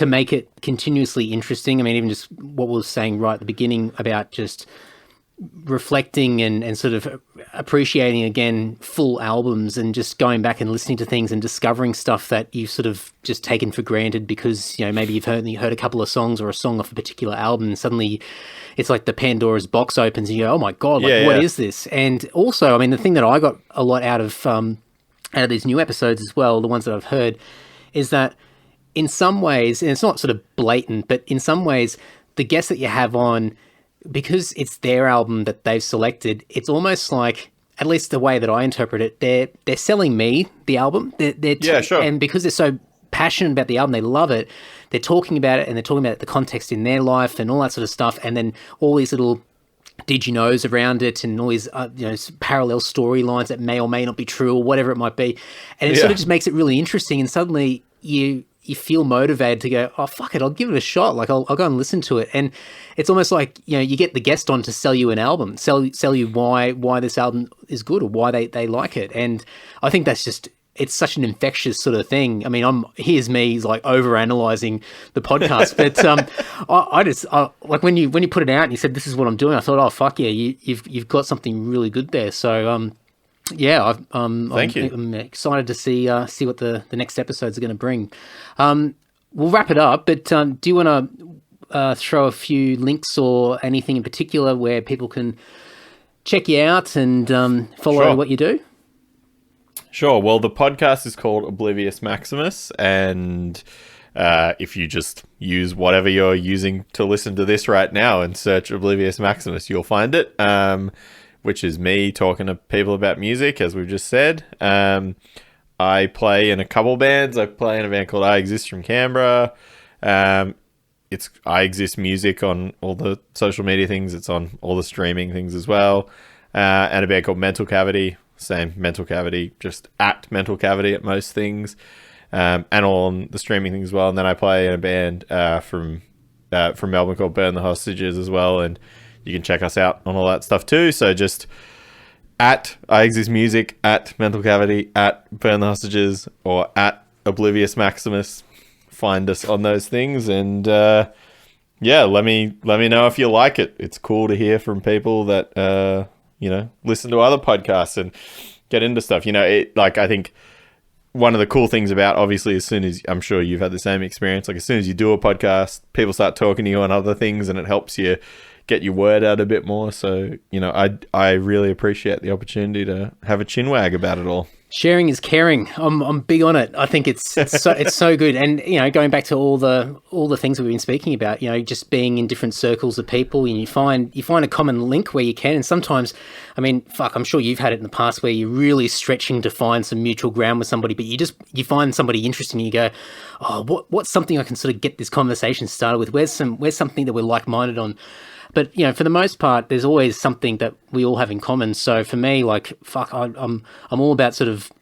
make it continuously interesting. I mean, even just what we were saying right at the beginning about just reflecting and sort of appreciating again full albums, and just going back and listening to things and discovering stuff that you've sort of just taken for granted because maybe you've heard a couple of songs or a song off a particular album, and suddenly it's like the Pandora's box opens and you go, oh my god, what is this? And also, I mean, the thing that I got a lot out of these new episodes as well, the ones that I've heard, is that in some ways, and it's not sort of blatant, but in some ways the guests that you have on, because it's their album that they've selected, it's almost like, at least the way that I interpret it, they're selling me the album. Sure. And because they're so passionate about the album, they love it, they're talking about it, and they're talking about the context in their life and all that sort of stuff, and then all these little did you knows around it, and all these parallel storylines that may or may not be true, or whatever it might be, and it sort of just makes it really interesting. And suddenly you feel motivated to go, oh, fuck it, I'll give it a shot. Like, I'll go and listen to it. And it's almost like, you get the guest on to sell you an album, sell you why this album is good or why they like it. And I think that's just, it's such an infectious sort of thing. I mean, here's me like over-analyzing the podcast, but I just like when you put it out and you said, this is what I'm doing, I thought, oh, fuck yeah, you've got something really good there. So, yeah, Thank you. I'm excited to see what the next episodes are going to bring. We'll wrap it up, but do you want to throw a few links or anything in particular where people can check you out and follow what you do? Sure. Well, the podcast is called Oblivious Maximus, and if you just use whatever you're using to listen to this right now and search Oblivious Maximus, you'll find it. Which is me talking to people about music, as we've just said. I play in a couple bands. I play in a band called I Exist from Canberra. It's I Exist Music on all the social media things. It's on all the streaming things as well. And a band called Mental Cavity. Same, Mental Cavity, just at Mental Cavity at most things. And all on the streaming things as well. And then I play in a band from Melbourne called Burn the Hostages as well. And you can check us out on all that stuff too. So just at I Exist Music, at Mental Cavity, at Burn the Hostages, or at Oblivious Maximus. Find us on those things, and yeah, let me know if you like it. It's cool to hear from people that listen to other podcasts and get into stuff. I think one of the cool things about, obviously, as soon as, I'm sure you've had the same experience, like as soon as you do a podcast, people start talking to you on other things, and it helps you get your word out a bit more. So, I really appreciate the opportunity to have a chinwag about it all. Sharing is caring. I'm big on it. I think it's so good. And going back to all the things we've been speaking about, just being in different circles of people, and you find a common link where you can. And sometimes, I mean, I'm sure you've had it in the past where you're really stretching to find some mutual ground with somebody, but you find somebody interesting and you go, oh, what's something I can sort of get this conversation started with? Where's something that we're like-minded on? But, for the most part, there's always something that we all have in common. So for me, I'm all about sort of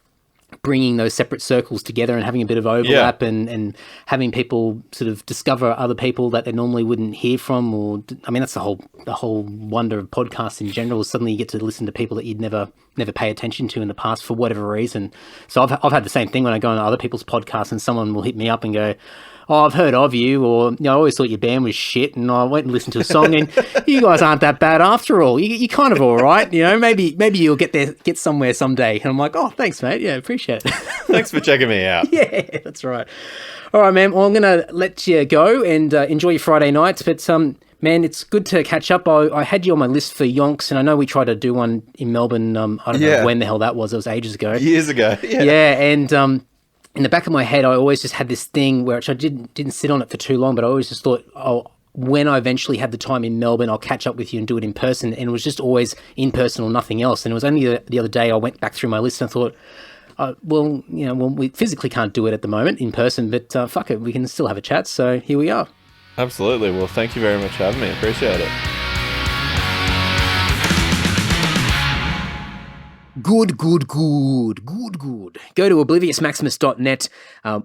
bringing those separate circles together and having a bit of overlap and having people sort of discover other people that they normally wouldn't hear from. Or, I mean, that's the whole wonder of podcasts in general, is suddenly you get to listen to people that you'd never pay attention to in the past for whatever reason. So I've had the same thing when I go on other people's podcasts and someone will hit me up and go, oh, I've heard of you, or I always thought your band was shit, and I went and listened to a song, and you guys aren't that bad after all. You're kind of all right, maybe you'll get somewhere someday. And I'm like, oh, thanks, mate. Yeah, appreciate it. Thanks for checking me out. Yeah, that's right. All right, man. Well, I'm going to let you go and enjoy your Friday nights, but man, it's good to catch up. I had you on my list for Yonks, and I know we tried to do one in Melbourne. I don't know when the hell that was. It was ages ago. Years ago. Yeah. Yeah, and in the back of my head, I always just had this thing where I didn't sit on it for too long, but I always just thought, oh, when I eventually have the time in Melbourne, I'll catch up with you and do it in person. And it was just always in person or nothing else. And it was only the other day I went back through my list and I thought, we physically can't do it at the moment in person, but fuck it, we can still have a chat. So here we are. Absolutely. Well, thank you very much for having me. Appreciate it. Good. Go to obliviousmaximus.net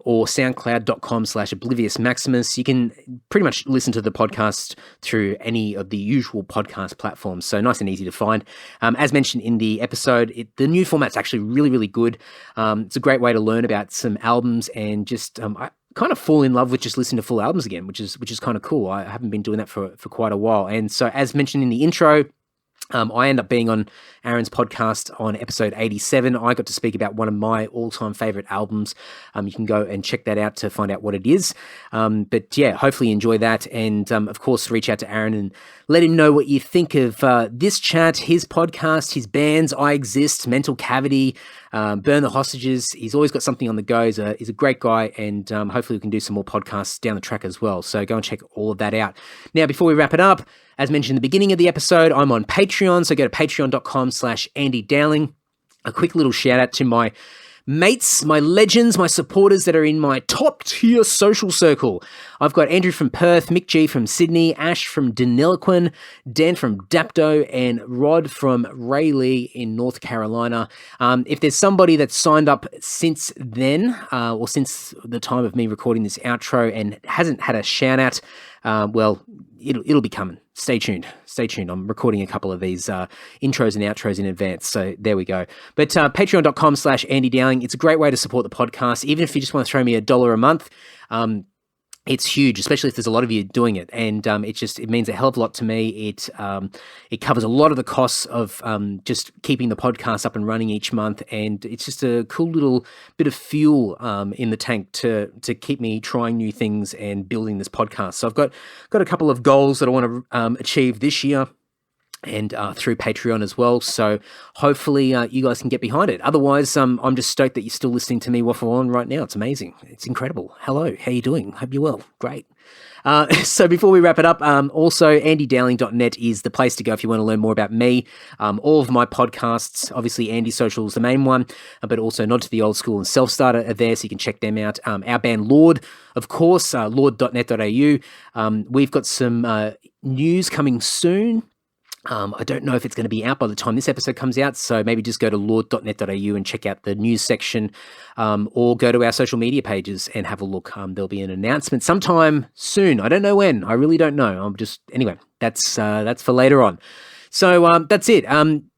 or soundcloud.com/obliviousmaximus. You can pretty much listen to the podcast through any of the usual podcast platforms, so nice and easy to find. As mentioned in the episode, the new format's actually really, really good. It's a great way to learn about some albums and just I kind of fall in love with just listening to full albums again, which is kind of cool. I haven't been doing that for quite a while. And so as mentioned in the intro, I end up being on Aaron's podcast on episode 87. I got to speak about one of my all-time favorite albums. You can go and check that out to find out what it is. But yeah, hopefully you enjoy that. And of course, reach out to Aaron and let him know what you think of this chat, his podcast, his bands, I Exist, Mental Cavity, Burn the Hostages. He's always got something on the go. He's a great guy, and hopefully we can do some more podcasts down the track as well. So go and check all of that out. Now, before we wrap it up, as mentioned in the beginning of the episode, I'm on Patreon, so go to patreon.com/Andy Dowling. A quick little shout out to my mates, my legends, my supporters that are in my top tier social circle. I've got Andrew from Perth, Mick G from Sydney, Ash from Deniliquin, Dan from Dapto, and Rod from Rayleigh in North Carolina. If there's somebody that's signed up since then, or since the time of me recording this outro and hasn't had a shout out, well, it'll be coming. Stay tuned. Stay tuned. I'm recording a couple of these intros and outros in advance. So there we go. But patreon.com/Andy Dowling. It's a great way to support the podcast. Even if you just want to throw me $1 a month, it's huge, especially if there's a lot of you doing it. And it means a hell of a lot to me. It covers a lot of the costs of just keeping the podcast up and running each month. And it's just a cool little bit of fuel in the tank to keep me trying new things and building this podcast. So I've got a couple of goals that I want to achieve this year, and through Patreon as well. So hopefully you guys can get behind it. Otherwise, I'm just stoked that you're still listening to me waffle on right now. It's amazing. It's incredible. Hello, how you doing? Hope you're well. Great. So before we wrap it up, also andydowling.net is the place to go if you want to learn more about me. All of my podcasts, obviously Andy Social is the main one, but also Nod to the Old School and Self-Starter are there, so you can check them out. Our band Lord, of course, lord.net.au. We've got some news coming soon. I don't know if it's going to be out by the time this episode comes out, so maybe just go to lord.net.au and check out the news section, or go to our social media pages and have a look. There'll be an announcement sometime soon. I don't know when. I really don't know. Anyway, that's for later on. So that's it.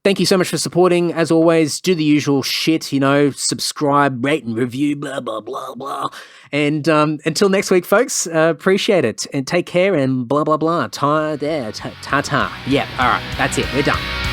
Thank you so much for supporting. As always, do the usual shit, subscribe, rate and review, blah, blah, blah, blah. And until next week, folks, appreciate it and take care and blah, blah, blah. Ta-ta. Yeah, all right, that's it. We're done.